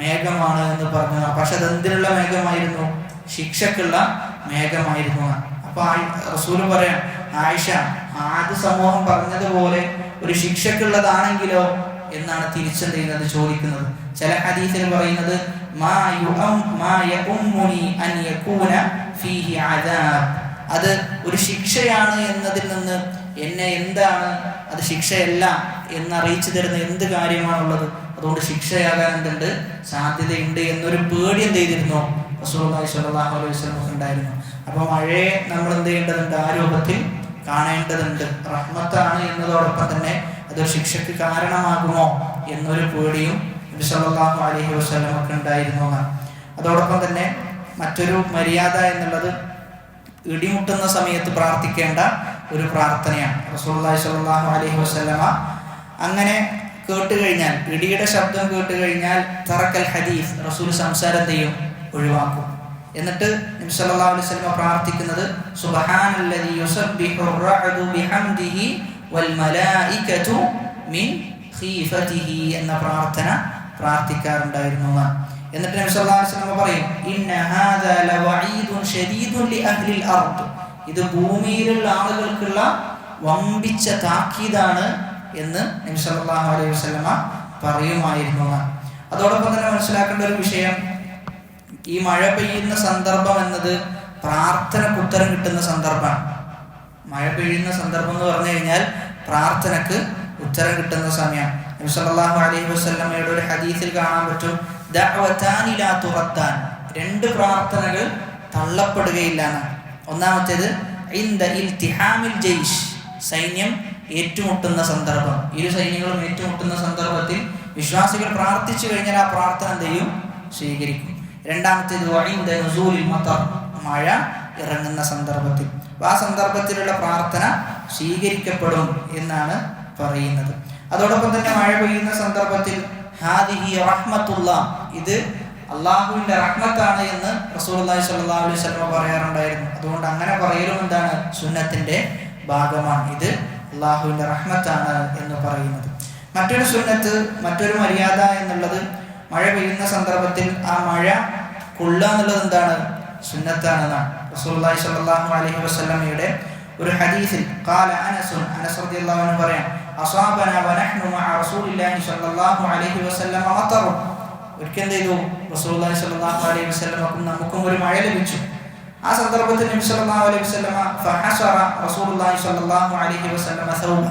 മേഘമാണ് എന്ന് പറഞ്ഞു. പക്ഷെ അതെന്തിനുള്ള മേഘമായിരുന്നു? ശിക്ഷക്കുള്ള മേഘമായിരുന്നു. അപ്പൊ റസൂൽ പറയാം, ആയിഷ, ആദ് സമൂഹം പറഞ്ഞതുപോലെ ഒരു ശിക്ഷക്കുള്ളതാണെങ്കിലോ എന്നാണ് തിരിച്ചെന്ത് ചെയ്യുന്നത് ചോദിക്കുന്നത്. ചില ഹദീസിൽ പറയുന്നത് അത് ഒരു ശിക്ഷയാണ് എന്നതിൽ നിന്ന് എന്നെ എന്താണ് അത് ശിക്ഷയല്ല എന്നറിയിച്ചു തരുന്ന എന്ത് കാര്യമാണുള്ളത്? അതുകൊണ്ട് ശിക്ഷയാകാൻ എന്തുണ്ട്, സാധ്യതയുണ്ട് എന്നൊരു പേടി എന്ത് ചെയ്തിരുന്നു റസൂലുള്ളാഹി സ്വല്ലല്ലാഹു അലൈഹി വസല്ലം ഉണ്ടായിരുന്നു. അപ്പൊ മഴയെ നമ്മൾ എന്ത് ചെയ്യേണ്ടതുണ്ട്, ആ രൂപത്തിൽ കാണേണ്ടതുണ്ട്. റഹ്മത്താണ് എന്നതോടൊപ്പം തന്നെ അതൊരു ശിക്ഷയ്ക്ക് കാരണമാകുമോ എന്നൊരു പേടിയും നബി സല്ലല്ലാഹു അലൈഹി വസല്ലം ഒക്കെ ഉണ്ടായിരുന്നു. അതോടൊപ്പം തന്നെ മറ്റൊരു മര്യാദ എന്നുള്ളത് ഇടിമുട്ടുന്ന സമയത്ത് പ്രാർത്ഥിക്കേണ്ട ഒരു പ്രാർത്ഥനയാണ്. റസൂലുള്ളാഹി സ്വല്ലല്ലാഹു അലൈഹി വസല്ലമ അങ്ങനെ കേട്ടുകഴിഞ്ഞാൽ, ഇടിയുടെ ശബ്ദം കേട്ടുകഴിഞ്ഞാൽ തറക്കൽ ഹദീസ്, റസൂൽ സംസാരം ചെയ്യും, ഒഴിവാക്കും. എന്നിട്ട് നബി സല്ലല്ലാഹു അലൈഹി വസല്ലം പ്രാർത്ഥിക്കുന്നത് സുബ്ഹാനല്ലദീ യുസബ്ബിഹു റഅദു ബിഹംദിഹി വൽ മലായികതു മിൻ ഖീഫതിഹി എന്ന പ്രാർത്ഥന പ്രാർത്ഥിക്കാറുണ്ടായിരുന്നു. എന്നിട്ട് നബി സല്ലല്ലാഹു അലൈഹി വസല്ലം പറയും, ഇന്ന ഹാദാ ലവഈദുൻ ശദീദുൻ ലി അഹ്ലിൽ അർദ്, ഇത് ഭൂമിയിലുള്ള ആളുകൾക്കുള്ള വമ്പിച്ച താക്കീതാണ് എന്ന് നബി സല്ലല്ലാഹു അലൈഹി വസല്ലം പറയുമായിരുന്നു. അതോടൊപ്പം തന്നെ മനസ്സിലാക്കേണ്ട ഒരു വിഷയം, ഈ മഴ പെയ്യുന്ന സന്ദർഭം എന്നത് പ്രാർത്ഥനക്ക് ഉത്തരം കിട്ടുന്ന സന്ദർഭമാണ്. മഴ പെയ്യുന്ന സന്ദർഭം എന്ന് പറഞ്ഞു കഴിഞ്ഞാൽ പ്രാർത്ഥനക്ക് ഉത്തരം കിട്ടുന്ന സമയം. നബി സല്ലല്ലാഹു അലൈഹി വസല്ലമയുടെ ഒരു ഹദീസിൽ കാണാൻ പറ്റും, ദഅവതാനി ലാ തുറദ്ദാൻ, രണ്ട് പ്രാർത്ഥനകൾ തള്ളപ്പെടുകയില്ല. ഒന്നാമത്തേത് ഇൻദ ഇൽതിഹാമിൽ ജയ്ഷ്, സൈന്യം ഏറ്റുമുട്ടുന്ന സന്ദർഭം, ഇരു സൈന്യങ്ങളും ഏറ്റുമുട്ടുന്ന സന്ദർഭത്തിൽ വിശ്വാസികൾ പ്രാർത്ഥിച്ചു കഴിഞ്ഞാൽ ആ പ്രാർത്ഥന എന്ത് ചെയ്യും, സ്വീകരിക്കും. രണ്ടാമത്തേത് വഇൻദ നുസൂലിൽ മതർ, മഴ ഇറങ്ങുന്ന സന്ദർഭത്തിൽ, ആ സന്ദർഭത്തിലുള്ള പ്രാർത്ഥന സ്വീകരിക്കപ്പെടും എന്നാണ് പറയുന്നത്. അതോടൊപ്പം തന്നെ മഴ പെയ്യുന്ന സന്ദർഭത്തിൽ ഹാദിഹി റഹ്മത്തുല്ലാഹ്, ഇത് അള്ളാഹുവിന്റെ റഹ്മത്താണ് എന്ന് റസൂലുള്ളാഹി സ്വല്ലല്ലാഹു അലൈഹി വസല്ലം പറയാറുണ്ടായിരുന്നു. അതുകൊണ്ട് അങ്ങനെ പറയലും എന്താണ്, സുന്നത്തിന്റെ ഭാഗമാണ്. ഇത് അള്ളാഹുവിന്റെ റഹ്മത്താണ് എന്ന് പറയുന്നത്. മറ്റൊരു സുന്നത്ത്, മറ്റൊരു മര്യാദ എന്നുള്ളത്, മഴ പെയ്യുന്ന സന്ദർഭത്തിൽ ആ മഴ കൊള്ളുക എന്നുള്ളത് എന്താണ്, സുന്നത്താണെന്നാണ്. റസൂലുള്ളാഹി സ്വല്ലല്ലാഹു അലൈഹി വസല്ലമയുടെ ഒരു ഹദീസിൽ ഖാല അനസ് റളിയല്ലാഹു അൻഹു പറയാം, അസാബന വനഹ്നു മഅ റസൂലില്ലാഹി സ്വല്ലല്ലാഹു അലൈഹി വസല്ലം മതർ. ഒരിക്കൽ എന്ത് ചെയ്തു? റസൂലുള്ളാഹി സ്വല്ലല്ലാഹു അലൈഹി വസല്ലമക്കും നമുക്കും ഒരു മഴ ലഭിച്ചു. ആ സന്ദർഭത്തിൽ നബി സല്ലല്ലാഹു അലൈഹി വസല്ലമ ഫഹസറ റസൂലുള്ളാഹി സ്വല്ലല്ലാഹു അലൈഹി വസല്ലമ സൗബ.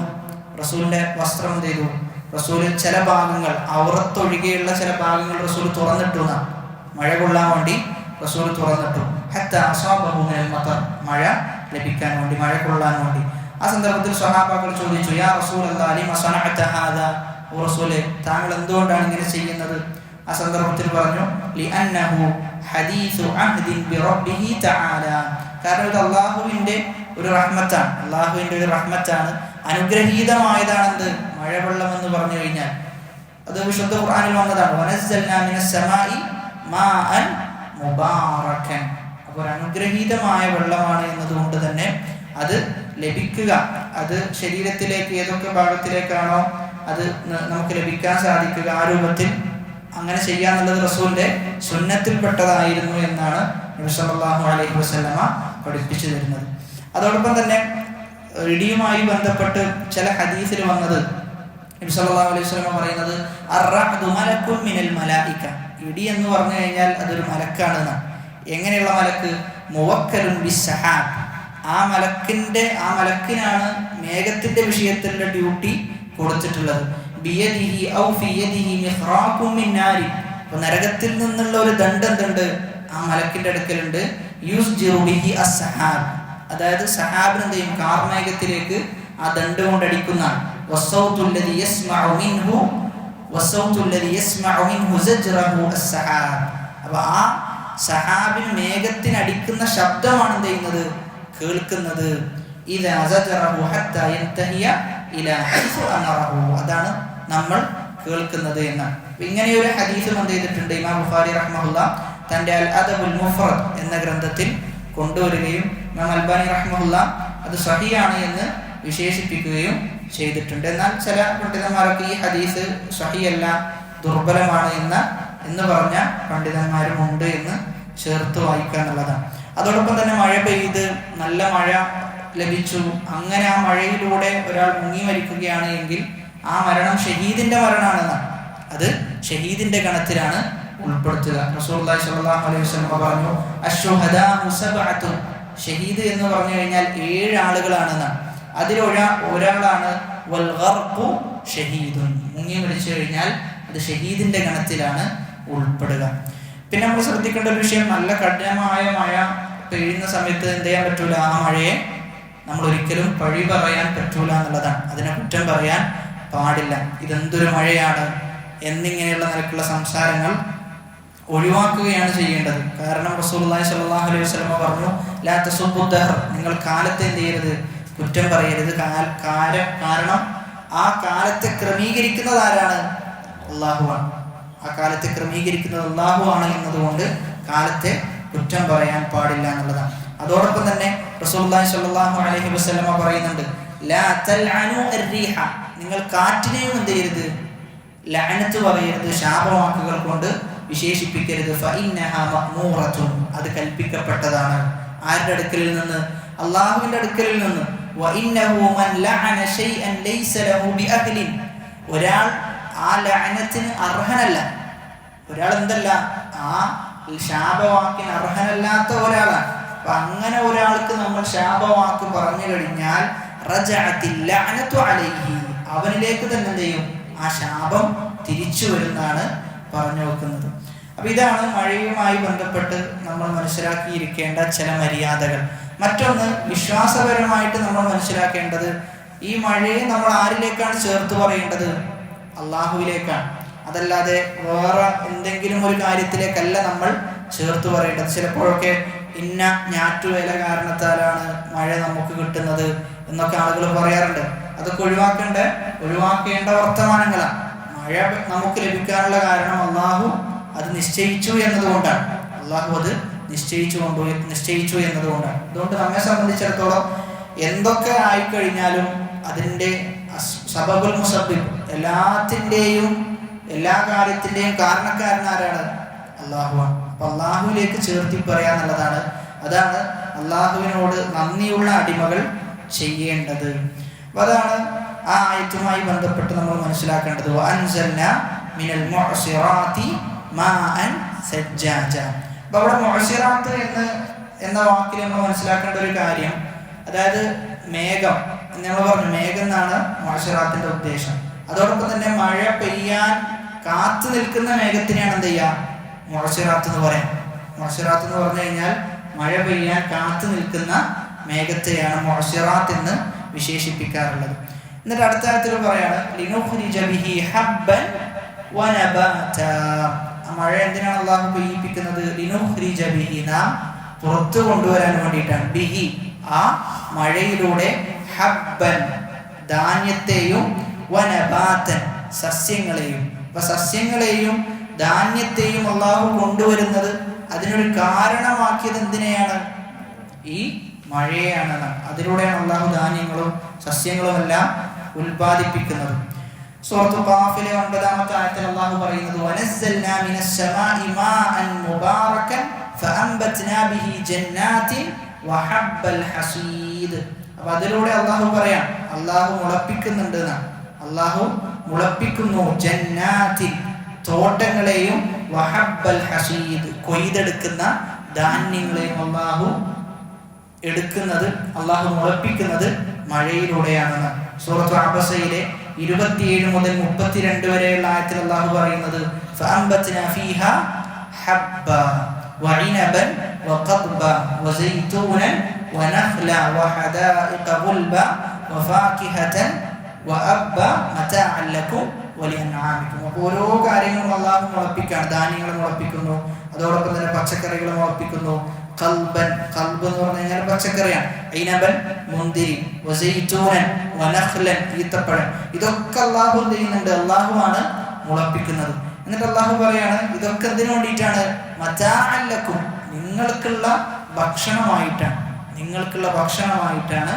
റസൂലിന്റെ വസ്ത്രം എന്ത് ചെയ്തു? റസൂൽ ചില ഭാഗങ്ങൾ, ഔറത്തൊഴികെയുള്ള ചില ഭാഗങ്ങൾ റസൂൽ തുറന്നിട്ടു. മഴ കൊള്ളാൻ വേണ്ടി റസൂൽ തുറന്നിട്ടു. ഹത്താ അസാബഹു മിനൽ മതർ, മഴ ലഭിക്കാൻ വേണ്ടി, മഴ കൊള്ളാൻ വേണ്ടി. ആ സന്ദർഭത്തിൽ സ്വഹാബാക്കൾ ചോദിച്ചു, യാ റസൂലല്ലാഹി ലിമ സനഅത ഹാദാ, ഓ റസൂലേ താങ്കൾ എന്തുകൊണ്ടാണ് ഇങ്ങനെ ചെയ്യുന്നത്? ആ സന്ദർഭത്തിൽ പറഞ്ഞു, ലിഅന്നഹു ഹദീസു അഹ്ദിൻ ബിറബ്ബിഹി തആല, കാരണം ഇത് അല്ലാഹുവിന്റെ ഒരു റഹ്മത്താണ്, അല്ലാഹുവിന്റെ ഒരു റഹ്മത്താണ്, അനുഗ്രഹീതമായതാണെന്ന് മഴവെള്ളം എന്ന് പറഞ്ഞു കഴിഞ്ഞാൽ. അത് വിശുദ്ധ ഖുർആനിൽ വന്നതാണ്, വനസ്സൽനാ മിനസ് സമാഇ മാഅൻ മുബാറകൻ. അപ്പോൾ അനുഗ്രഹീതമായ വെള്ളമാണ് എന്നതുകൊണ്ട് തന്നെ അത് ലഭിക്കുക, അത് ശരീരത്തിലേക്ക് ഏതൊക്കെ ഭാഗത്തിലേക്കാണോ അത് നമുക്ക് ലഭിക്കാൻ സാധിക്കുക, ആ രൂപത്തിൽ അങ്ങനെ ചെയ്യാന്നുള്ളത് റസൂലിന്റെ സുന്നത്തിൽപ്പെട്ടതായിരുന്നു എന്നാണ് നബി സല്ലല്ലാഹു അലൈഹി വസല്ലമ പഠിപ്പിച്ചു തരുന്നത്. അതോടൊപ്പം തന്നെ ഇടിയുമായി ബന്ധപ്പെട്ട് ചില ഹദീസിൽ വന്നത് നബി സല്ലല്ലാഹു അലൈഹി വസല്ലമ പറയുന്നത്, അർറഅദു മലക്കുൻ മിനൽ മലായിക, ഇടി എന്ന് പറഞ്ഞു കഴിഞ്ഞാൽ അതൊരു മലക്കാണ്. എങ്ങനെയുള്ള മലക്ക്? മുവക്കലുൻ ബിസ്സഹാബ്, ആ മലക്കിനാണ് മേഘത്തിന്റെ വിഷയത്തിലുള്ള ഡ്യൂട്ടി കൊടുത്തിട്ടുള്ളത്. ബിയദിഹി ഔ ഫിയദിഹി മിഖ്റാഖും മിൻ നാരി, അപ്പോൾ നരകത്തിൽ നിന്നുള്ള ഒരു ദണ്ഡുണ്ട് ആ മലക്കിന്റെ അടുക്കലുണ്ട്. യുസ്ജിറു ബിഹി അസ്സഹാബ്, അതായത് സഹാബിനെ എന്ത് ചെയ്യും? കാർമേഘത്തിലേക്ക് ആ ദണ്ഡ് കൊണ്ടടിക്കുന്ന. വസ്സൗതുല്ലദി യസ്മഉ മിൻഹു സജ്റഹു അസ്സഹാബ്, അപ്പോൾ ആ സഹാബിന് മേഘത്തിനടിക്കുന്ന ശബ്ദമാണ് എന്ത് ചെയ്യുന്നത്? കേൾക്കുന്നത്. ഇദാ സജറഹു ഹത്താ യൻതഹിയ ഇലാ ഹൈസു അനറഹു, അതാണ് നമ്മൾ കേൾക്കുന്നത് എന്നാണ്. ഇങ്ങനെ ഒരു ഹദീസ് എന്ത് ചെയ്തിട്ടുണ്ട്? ഇമാം ബുഖാരി റഹ്മഹുല്ലാഹ് തന്റെ അൽ അദബുൽ മുഫ്റദ് എന്ന ഗ്രന്ഥത്തിൽ കൊണ്ടുവരികയും ഇമാം അൽബാനി റഹ്മഹുല്ലാഹ് അത് സഹിയാണ് എന്ന് വിശേഷിപ്പിക്കുകയും ചെയ്തിട്ടുണ്ട്. എന്നാൽ ചില പണ്ഡിതന്മാരൊക്കെ ഈ ഹദീസ് സഹിയല്ല, ദുർബലമാണ് എന്ന് പറഞ്ഞ പണ്ഡിതന്മാരുമുണ്ട് എന്ന് ചേർത്ത് വായിക്കുക എന്നുള്ളതാണ്. അതോടൊപ്പം തന്നെ മഴ പെയ്ത് നല്ല മഴ ലഭിച്ചു, അങ്ങനെ ആ മഴയിലൂടെ ഒരാൾ മുങ്ങി മരിക്കുകയാണ് എങ്കിൽ ആ മരണം ഷഹീദിന്റെ മരണമാണെന്നാണ്, അത് ഷഹീദിന്റെ ഗണത്തിലാണ് ഉൾപ്പെടുത്തുക. റസൂലുള്ളാഹി സ്വല്ലല്ലാഹു അലൈഹി വസല്ലം പറഞ്ഞു, അശ്ശുഹദാഉ സബ്അത്തുൻ, ഷഹീദ് എന്ന് പറഞ്ഞു കഴിഞ്ഞാൽ 7 ആളുകളാണെന്നാണ്. ഒരാളാണ് വൽ ഗർഖു ഷഹീദുൻ, മുങ്ങി മരിച്ചു കഴിഞ്ഞാൽ അത് ഷഹീദിന്റെ ഗണത്തിലാണ് ഉൾപ്പെടുക. പിന്നെ നമ്മൾ ശ്രദ്ധിക്കേണ്ട ഒരു വിഷയം, നല്ല കഠിനമായ മഴ പെയ്യുന്ന സമയത്ത് എന്ത് ചെയ്യാൻ പറ്റൂല? ആ മഴയെ നമ്മൾ ഒരിക്കലും പഴി പറയാൻ പറ്റൂല എന്നുള്ളതാണ്, അതിനെ കുറ്റം പറയാൻ പാടില്ല. ഇതെന്തൊരു മഴയാണ് എന്നിങ്ങനെയുള്ള നിലക്കുള്ള സംസാരങ്ങൾ ഒഴിവാക്കുകയാണ് ചെയ്യേണ്ടത്. കാരണം റസൂലുള്ളാഹി സ്വല്ലല്ലാഹു അലൈഹി വസല്ലം പറഞ്ഞു, ലാ തസുബ്ബു ദഹർ, നിങ്ങൾ കാലത്തെ എന്ത് ചെയ്യരുത്? കുറ്റം പറയരുത്. കാരണം ആ കാലത്തെ ക്രമീകരിക്കുന്നത് ആരാണ്? അല്ലാഹുവാണ്. ആ കാലത്തെ ക്രമീകരിക്കുന്നത് അല്ലാഹുവാണ് എന്നതുകൊണ്ട് കാലത്തെ കുറ്റം പറയാൻ പാടില്ല എന്നുള്ളതാണ്. അതോടൊപ്പം തന്നെ റസൂലുള്ളാഹി സ്വല്ലല്ലാഹു അലൈഹി വസല്ലം പറയുന്നുണ്ട്, ലാ തൽഅനു അർരീഹ, നിങ്ങൾ കാറ്റിനെയും എന്ത് ചെയ്യരുത്? ലഅനത്ത് പറയരുത്, ശാപവാക്കുകൾ കൊണ്ട് വിശേഷിപ്പിക്കരുത്. ഫഇന്നഹാ മഅ്മൂറത്തുൻ, അത് കൽപ്പിക്കപ്പെട്ടതാണ്. ആരുടെ അടുക്കലിൽ നിന്ന്? അല്ലാഹുവിന്റെ അടുക്കലിൽ നിന്ന്. വഇന്നഹു മൻ ലഅന ശൈഅൻ ലൈസ ലഹു ബിഅഹ്ലിൻ, ഒരാൾ ആ ലഅനത്തിന് അർഹനല്ല, ഒരാൾ എന്തല്ല? ആ ശാപവാക്കിന് അർഹനല്ലാത്ത ഒരാളാണ്. അപ്പൊ അങ്ങനെ ഒരാൾക്ക് നമ്മൾ ശാപവാക്ക് പറഞ്ഞു കഴിഞ്ഞാൽ റജഅത്തിൽ ലഅനതു അലൈഹി, അവനിലേക്ക് തന്നെ എന്ത് ചെയ്യും? ആ ശാപം തിരിച്ചു വരുന്നതാണ് പറഞ്ഞു വെക്കുന്നത്. അപ്പൊ ഇതാണ് മഴയുമായി ബന്ധപ്പെട്ട് നമ്മൾ മനസ്സിലാക്കിയിരിക്കേണ്ട ചില മര്യാദകൾ. മറ്റൊന്ന്, വിശ്വാസപരമായിട്ട് നമ്മൾ മനസ്സിലാക്കേണ്ടത്, ഈ മഴയെ നമ്മൾ ആരിലേക്കാണ് ചേർത്ത് പറയേണ്ടത്? അള്ളാഹുവിലേക്കാണ്. അതല്ലാതെ വേറെ എന്തെങ്കിലും ഒരു കാര്യത്തിലേക്കല്ല നമ്മൾ ചേർത്ത് പറയേണ്ടത്. ചിലപ്പോഴൊക്കെ ഇന്ന ഞാറ്റുവേല കാരണത്താലാണ് മഴ നമുക്ക് കിട്ടുന്നത് എന്നൊക്കെ ആളുകൾ പറയാറുണ്ട്. അതൊക്കെ ഒഴിവാക്കേണ്ട വർത്തമാനങ്ങളാണ്. മഴ നമുക്ക് ലഭിക്കാനുള്ള കാരണം അള്ളാഹു അത് നിശ്ചയിച്ചു എന്നതുകൊണ്ടാണ്. അള്ളാഹു അത് നിശ്ചയിച്ചു എന്നതുകൊണ്ടാണ്. അതുകൊണ്ട് നമ്മെ സംബന്ധിച്ചിടത്തോളം എന്തൊക്കെ ആയിക്കഴിഞ്ഞാലും അതിൻ്റെ സബബുൽ മുസബ്ബിബ്, എല്ലാ കാര്യത്തിൻ്റെയും കാരണക്കാരനാരാണ്? അള്ളാഹുവാണ്. അപ്പൊ അള്ളാഹുവിലേക്ക് ചേർത്തി പറയാന്നുള്ളതാണ്. അതാണ് അള്ളാഹുവിനോട് നന്ദിയുള്ള അടിമകൾ ചെയ്യേണ്ടത്. അപ്പൊ അതാണ് ആ ആയത്തുമായി ബന്ധപ്പെട്ട് നമ്മൾ മനസ്സിലാക്കേണ്ടത് വഅൻസൽനാ മിനൽ മുഅ്സിറാത്തി മാഅൻ സജ്ജാജ. അപ്പോൾ അവിടെ മുഅ്സിറാത്ത് എന്ന വാക്കിൽ നമ്മൾ മനസ്സിലാക്കേണ്ട ഒരു കാര്യം, അതായത് മേഘം നമ്മൾ പറഞ്ഞു, മേഘം എന്നാണ് മുഅ്സിറാത്തിന്റെ ഉദ്ദേശം. അതോടൊപ്പം തന്നെ മഴ പെയ്യാൻ കാത്തു നിൽക്കുന്ന മേഘത്തിനെയാണ് എന്ത് ചെയ്യുക, മുഅ്സിറാത്ത് എന്ന് പറയാം. മുഅ്സിറാത്ത് എന്ന് പറഞ്ഞു കഴിഞ്ഞാൽ മഴ പെയ്യാൻ കാത്തു നിൽക്കുന്ന മേഘത്തെയാണ് മുഅ്സിറാത്ത് എന്ന് വിശേഷിപ്പിക്കാറുള്ളത്. എന്നിട്ട് അടുത്ത ആയത്തിൽ പറയാണ് ലിനുഖ്രിജ ബിഹി ഹബ്ബൻ വനബാത. മഴ എന്തിനാണ് അല്ലാഹു പെയ്യിപ്പിക്കുന്നത്? ലിനുഖ്രിജ ബിഹി, നാം പുറത്തു കൊണ്ടുവരാൻ വേണ്ടിയിട്ടാണ്. ബിഹി, ആ മഴയിലൂടെ, ഹബ്ബൻ ധാന്യത്തെയും, വനബാതൻ സസ്യങ്ങളെയും. അപ്പൊ സസ്യങ്ങളെയും ധാന്യത്തെയും അല്ലാഹു കൊണ്ടുവരുന്നത്, അതിനൊരു കാരണമാക്കിയത് എന്തിനെയാണ്? ഈ മഴയാണ്. അതിലൂടെയാണ് അല്ലാഹു ധാന്യങ്ങളും സസ്യങ്ങളും എല്ലാം ഉൽപ്പാദിപ്പിക്കുന്നത്. സൂറത്തുൽ ഖാഫിലെ 9-ാമത്തെ ആയത്തിൽ അല്ലാഹു പറയുന്നത് വനസ്സൽനാ മിനസ് സമാഇ മാഅൻ മുബാറകൻ ഫഅൻബത്നാ ബിഹി ജന്നാതിൻ വഹബ്ബൽ ഹസീദ്. അപ്പോൾ അതിലൂടെ അല്ലാഹു പറയാം, അല്ലാഹു മുളപ്പിക്കുന്നുണ്ട് എന്നാണ്. അല്ലാഹു മുളപ്പിക്കുന്നു ജന്നാതിൻ തോട്ടങ്ങളെയും, വഹബ്ബൽ ഹസീദ് കൊയ്തെടുക്കുന്ന ധാന്യങ്ങളെയും അല്ലാഹു എടുക്കുന്നത്, അല്ലാഹു മുളപ്പിക്കുന്നത് മഴയിലൂടെയാണെന്ന്. സൂറത്തുൽ അബസയിലെ 27 മുതൽ 32 വരെയുള്ള ആയത്തിൽ അല്ലാഹു പറയുന്നത് ഫഅൻബത്നാ ഫീഹാ ഹബ്ബ വഇനബൻ വഖദ്ബ വസൈതൂനൻ വനഖ്ല വഹദാഇഖ ഗുൽബ വഫാകിഹതൻ വഅബ്ബ മതാഅൻ ലക്കും വലിഅൻആമിക്കും. അപ്പോൾ ഓരോ കാര്യങ്ങളും അല്ലാഹു മുളപ്പിക്കുകയാണ്. ധാന്യങ്ങൾ മുളപ്പിക്കുന്നു, അതോടൊപ്പം തന്നെ പച്ചക്കറികൾ മുളപ്പിക്കുന്നു. ഖൽബൻ, ഖൽബ് എന്ന് പറഞ്ഞു കഴിഞ്ഞാൽ പച്ചക്കറിയാണ്. ഐനബൻ മുന്തിരി, വസൈതൂനൻ വനഖ്ലൻ ഈത്തപ്പഴം. ഇതൊക്കെ അല്ലാഹു എന്ത് ചെയ്യുന്നുണ്ട്? അല്ലാഹുവാണ് മുളപ്പിക്കുന്നത്. എന്നിട്ട് അല്ലാഹു പറയാണ് ഇതൊക്കെ എന്തിനു വേണ്ടിയിട്ടാണ്? മതാഅൻ ലക്കും, നിങ്ങൾക്കുള്ള ഭക്ഷണമായിട്ടാണ്, നിങ്ങൾക്കുള്ള ഭക്ഷണമായിട്ടാണ്.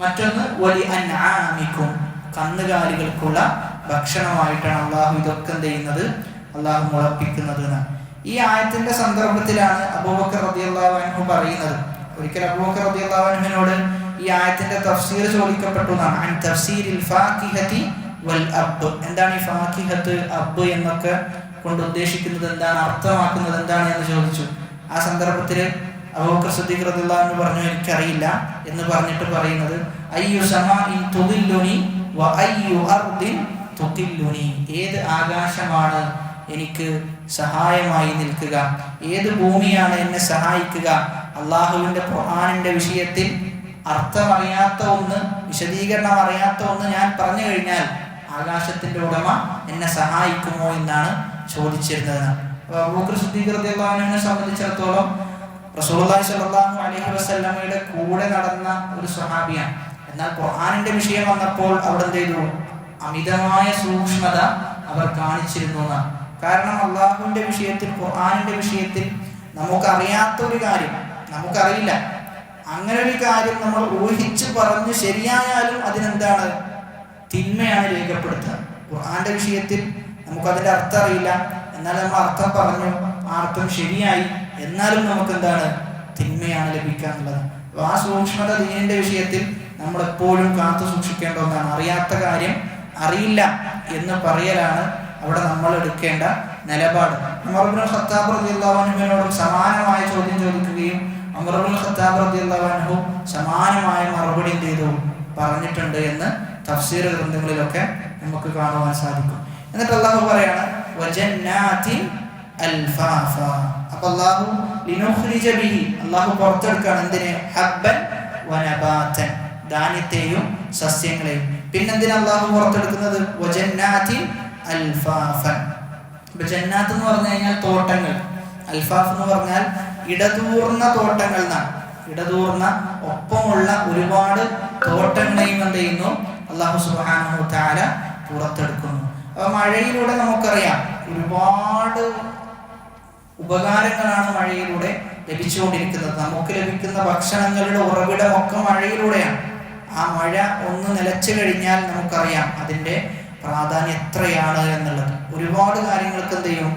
മറ്റൊന്ന് വലിഅൻആമിക്കും, കന്നുകാലികൾക്കുള്ള ഭക്ഷണമായിട്ടാണ് അല്ലാഹു ഇതൊക്കെ എന്ത് ചെയ്യുന്നത്? അല്ലാഹു മുളപ്പിക്കുന്നത് എന്നാണ്. ഈ ആയത്തിന്റെ സന്ദർഭത്തിലാണ് അബൂബക്കർ റളിയല്ലാഹു അൻഹു പറയുന്നത്, ഒരിക്കൽ അബൂബക്കർ റളിയല്ലാഹു അൻഹുവിനോട് ഈ ആയത്തിന്റെ തഫ്സീർ ചോദിക്കപ്പെട്ടു എന്നാണ്. അൻ തഫ്സീരിൽ ഫാകിഹതി വൽ അബ്. എന്താണ് ഈ ഫാകിഹത്ത്, അബ് എന്നൊക്കെ കൊണ്ട് ഉദ്ദേശിക്കുന്നത് എന്താണ്, അർത്ഥമാക്കുന്നത് എന്താണ് എന്ന് ചോദിച്ചു. ആ സന്ദർഭത്തിൽ അബൂബക്കർ സിദ്ദീഖ് റളിയല്ലാഹു അൻഹു പറഞ്ഞു എനിക്കറിയില്ല എന്ന് പറഞ്ഞിട്ട് പറയുന്നത് അയ്യു സമാഇൻ തുദില്ലുനി വ അയ്യു അർദിൻ തുദില്ലുനി. ഏത് ആകാശമാണ് എനിക്ക് സഹായമായി നിൽക്കുക, ഏത് ഭൂമിയാണ് എന്നെ സഹായിക്കുക? അള്ളാഹുവിൻ്റെ ഖുർആനിന്റെ വിഷയത്തിൽ അർത്ഥമറിയാത്ത ഒന്ന്, വിശദീകരണം അറിയാത്ത ഒന്ന് ഞാൻ പറഞ്ഞു കഴിഞ്ഞാൽ ആകാശത്തിന്റെ ഉടമ എന്നെ സഹായിക്കുമോ എന്നാണ് ചോദിച്ചിരുന്നത്. അബൂബക്കർ സിദ്ദീഖ് റളിയല്ലാഹു അൻഹുവിനെ സംബന്ധിച്ചിടത്തോളം റസൂലുള്ളാഹി സ്വല്ലല്ലാഹു അലൈഹി വസല്ലമയുടെ കൂടെ നടന്ന ഒരു സ്വഹാബിയാണ്. എന്നാൽ ഖുർആനിന്റെ വിഷയം വന്നപ്പോൾ അവിടെ എന്ത് ചെയ്തു? അമിതമായ സൂക്ഷ്മത അവർ കാണിച്ചിരുന്നു എന്നാണ്. കാരണം അള്ളാഹുവിന്റെ വിഷയത്തിൽ, ഖുർആനിന്റെ വിഷയത്തിൽ നമുക്കറിയാത്ത ഒരു കാര്യം, നമുക്കറിയില്ല, അങ്ങനെ ഒരു കാര്യം നമ്മൾ ഊഹിച്ച് പറഞ്ഞു ശരിയായാലും അതിനെന്താണ്? തിന്മയാണ് രേഖപ്പെടുത്തുക. ഖുർആന്റെ വിഷയത്തിൽ നമുക്കതിന്റെ അർത്ഥം അറിയില്ല, എന്നാൽ നമ്മൾ അർത്ഥം പറഞ്ഞു, ആ അർത്ഥം ശരിയായി, എന്നാലും നമുക്ക് എന്താണ്? തിന്മയാണ് ലഭിക്കുക എന്നുള്ളത്. അപ്പോൾ ആ സൂക്ഷ്മത ദീനിന്റെ വിഷയത്തിൽ നമ്മൾ എപ്പോഴും കാത്തു സൂക്ഷിക്കേണ്ട ഒന്നാണ്. അറിയാത്ത കാര്യം അറിയില്ല എന്ന് പറയലാണ് അവിടെ നമ്മൾ എടുക്കേണ്ട നിലപാട്. ഉമർ ഇബ്നുൽ ഖത്താബ് റളിയല്ലാഹു അൻഹുവിനോടും സമാനമായ ചോദ്യം ചോദിക്കുകയും ഉമർ ഇബ്നുൽ ഖത്താബ് റളിയല്ലാഹു അൻഹു സമാനമായ മറുപടി എന്ത് ചെയ്തു? പറഞ്ഞിട്ടുണ്ട് എന്ന് തഫ്സീർ ഗ്രന്ഥങ്ങളിലൊക്കെ നമുക്ക് കാണുവാൻ സാധിക്കും. എന്നിട്ട് അല്ലാഹു പറയാണ് വജന്നാതിൻ അൽഫാഫ. അപ്പോൾ അല്ലാഹു ലിനുഖ്രിജ ബിഹി, അല്ലാഹു പുറത്തെടുക്കുകയാണ് എന്തിനെ? ഹബ്ബൻ വനബാതൻ, ധാന്യത്തെയും സസ്യങ്ങളെയും. പിന്നെന്തിനാ അല്ലാഹു പുറത്തെടുക്കുന്നത്? വജന്നാതിൻ അൽഫാഫൻ. ഇപ്പൊ ജന്നാത്ത് എന്ന് പറഞ്ഞു കഴിഞ്ഞാൽ തോട്ടങ്ങൾ, അൽഫാഫ് എന്ന് പറഞ്ഞാൽ ഇടതൂർന്ന തോട്ടങ്ങൾ എന്നാണ്. ഇടതൂർന്ന ഒപ്പമുള്ള ഒരുപാട് തോട്ടങ്ങളെയും എന്ത് ചെയ്യുന്നു? അല്ലാഹു സുബ്ഹാനഹു തആല പുറത്തെടുക്കുന്നു. അപ്പൊ മഴയിലൂടെ നമുക്കറിയാം ഒരുപാട് ഉപകാരങ്ങളാണ് മഴയിലൂടെ ലഭിച്ചുകൊണ്ടിരിക്കുന്നത്. നമുക്ക് ലഭിക്കുന്ന ഭക്ഷണങ്ങളുടെ ഉറവിടമൊക്കെ മഴയിലൂടെയാണ്. ആ മഴ ഒന്ന് നിലച്ചു കഴിഞ്ഞാൽ നമുക്കറിയാം അതിൻ്റെ പ്രാധാന്യം എത്രയാണ് എന്നുള്ളത്. ഒരുപാട് കാര്യങ്ങൾക്ക് എന്ത് ചെയ്യും?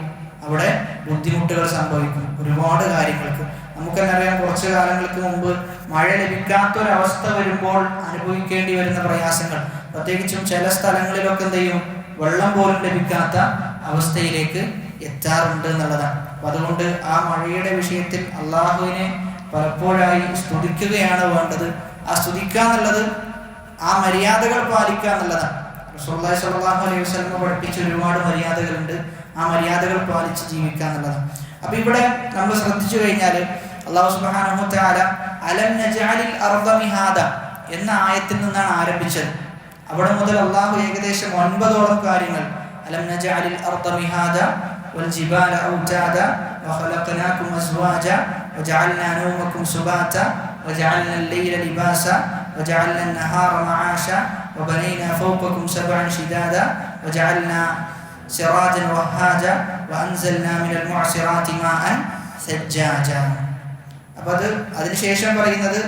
അവിടെ ബുദ്ധിമുട്ടുകൾ സംഭവിക്കും. ഒരുപാട് കാര്യങ്ങൾക്ക് നമുക്ക് തന്നെ അറിയാം, കുറച്ച് കാലങ്ങൾക്ക് മുമ്പ് മഴ ലഭിക്കാത്തൊരവസ്ഥ വരുമ്പോൾ അനുഭവിക്കേണ്ടി വരുന്ന പ്രയാസങ്ങൾ. പ്രത്യേകിച്ചും ചില സ്ഥലങ്ങളിലൊക്കെ എന്ത് ചെയ്യും, വെള്ളം പോലും ലഭിക്കാത്ത അവസ്ഥയിലേക്ക് എത്താറുണ്ട് എന്നുള്ളതാണ്. അപ്പം അതുകൊണ്ട് ആ മഴയുടെ വിഷയത്തിൽ അള്ളാഹുവിനെ പലപ്പോഴായി സ്തുതിക്കുകയാണ് വേണ്ടത്. ആ സ്തുതിക്കുക എന്നുള്ളത് ആ മര്യാദകൾ പാലിക്കുക എന്നുള്ളതാണ്. റസൂലുള്ളാഹി സ്വല്ലല്ലാഹു അലൈഹി വസല്ലം പഠിപ്പിച്ച ഒരുപാട് മര്യാദകളുണ്ട്. ആ മര്യാദകൾ പാലിച്ച് ജീവിക്കുക എന്നുള്ളതാണ്. അപ്പൊ ഇവിടെ നമ്മൾ ശ്രദ്ധിച്ചു കഴിഞ്ഞാൽ അല്ലാഹു സുബ്ഹാനഹു വ തആല അലം നജഅലിൽ അർദ മിഹാദ എന്ന ആയത്തിൽ നിന്നാണ് ആരംഭിച്ചത്. അവിടെ മുതൽ അള്ളാഹു ഏകദേശം 9ഓളം കാര്യങ്ങൾ, അലം നജഅലിൽ അർദ മിഹാദ വൽ ജിബാല ഔതാദ വഖലഖനാകും അസ്വാജ വജഅൽനാ നൗമകും സുബാത വജഅൽനാ അൽ-ലൈല ലിബാസ വജഅൽനാ അൻ-നഹാറ മആശ വബനൈനാ ഫൗഖകും സബ്അൻ ശിദാദ വജഅൽനാ സിറാജൻ വഹാജ വഅൻസൽനാ മിനൽ മുഅ്സിറാതി മാഅൻ സജ്ജാജ. അപ്പോൾ അതിനുശേഷം പറയുന്നത്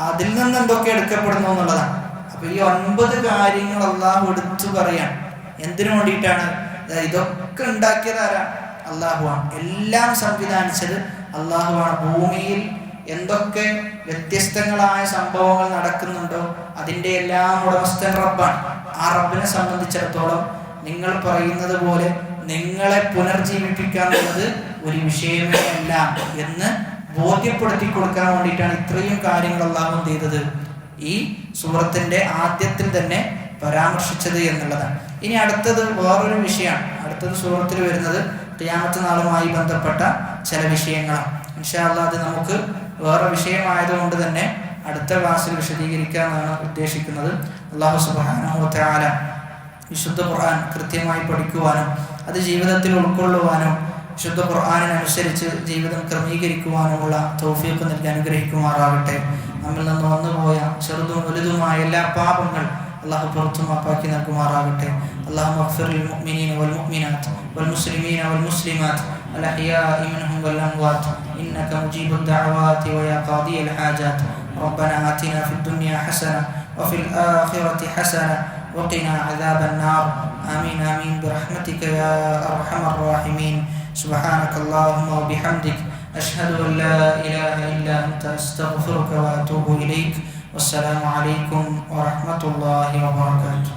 അതിൽ നിന്ന് എന്തൊക്കെ എടുക്കപ്പെടുന്നു എന്നുള്ളതാണ്. അപ്പോൾ ഈ 9 കാര്യങ്ങൾ അള്ളാഹു എടുത്തു പറയാൻ എന്തിനു വേണ്ടിയിട്ടാണ്? ഇതൊക്കെ ഉണ്ടാക്കിയത് ആരാ? അള്ളാഹുവാണ്. എല്ലാം സംവിധാനിച്ചത് അള്ളാഹുവാണ്. ഭൂമിയിൽ എന്തൊക്കെ വ്യത്യസ്തങ്ങളായ സംഭവങ്ങൾ നടക്കുന്നുണ്ടോ അതിൻ്റെ എല്ലാം ഉടമസ്ഥൻ റബ്ബാണ്. ആ റബ്ബിനെ സംബന്ധിച്ചിടത്തോളം നിങ്ങൾ പറയുന്നത് പോലെ നിങ്ങളെ പുനർജീവിപ്പിക്കുക എന്നുള്ളത് ഒരു വിഷയമേ അല്ല എന്ന് ബോധ്യപ്പെടുത്തി കൊടുക്കാൻ വേണ്ടിയിട്ടാണ് ഇത്രയും കാര്യങ്ങൾ അല്ലാഹു ചെയ്തത് ഈ സൂറത്തിന്റെ ആദ്യത്തിൽ തന്നെ പരാമർശിച്ചത് എന്നുള്ളതാണ്. ഇനി അടുത്തത് വേറൊരു വിഷയമാണ്. അടുത്തത് സൂറത്തിൽ വരുന്നത് ഖിയാമത്ത് നാളുമായി ബന്ധപ്പെട്ട ചില വിഷയങ്ങളാണ്. ഇൻഷാ അല്ലാഹ് അത് നമുക്ക് വേറെ വിഷയമായതുകൊണ്ട് തന്നെ അടുത്ത ക്ലാസ്സിൽ വിശദീകരിക്കാനാണ് ഉദ്ദേശിക്കുന്നത്. അല്ലാഹു സുബ്ഹാനഹു വ തആല വിശുദ്ധ ഖുർആൻ കൃത്യമായി പഠിക്കുവാനും അത് ജീവിതത്തിൽ ഉൾക്കൊള്ളുവാനും വിശുദ്ധ ഖുർആനിനനുസരിച്ച് ജീവിതം ക്രമീകരിക്കുവാനുമുള്ള തൗഫീഖ് നൽകി അനുഗ്രഹിക്കുമാറാകട്ടെ. നമ്മിൽ നിന്ന് വന്നുപോയ ചെറുതും വലുതുമായ എല്ലാ പാപങ്ങൾ അല്ലാഹു പുറത്തു മാപ്പാക്കി നൽകുമാറാകട്ടെ. അല്ലാഹു മഗ്ഫിർ ലിൽ മുഅ്മിനീന വൽ മുഅ്മിനാത്ത് വൽ മുസ്ലിമീന വൽ മുസ്ലിമാത്ത് അൽ അഹ്യാഇ മിൻഹും വൽ അംവാത്ത് ഇന്നക മുജീബുദ് ദഅവാതി വയാ ഖാദിയൽ ഹാജാത്ത്. റബ്ബനാ ആതിനാ ഫിദ് ദുനിയ ഹസന വഫിൽ ആഖിറതി ഹസന وقنا عذاب النار. آمين آمين برحمتك يا أرحم الراحمين. سبحانك اللهم وبحمدك أشهد أن لا إله إلا أنت أستغفرك وأتوب إليك. والسلام عليكم ورحمة الله وبركاته.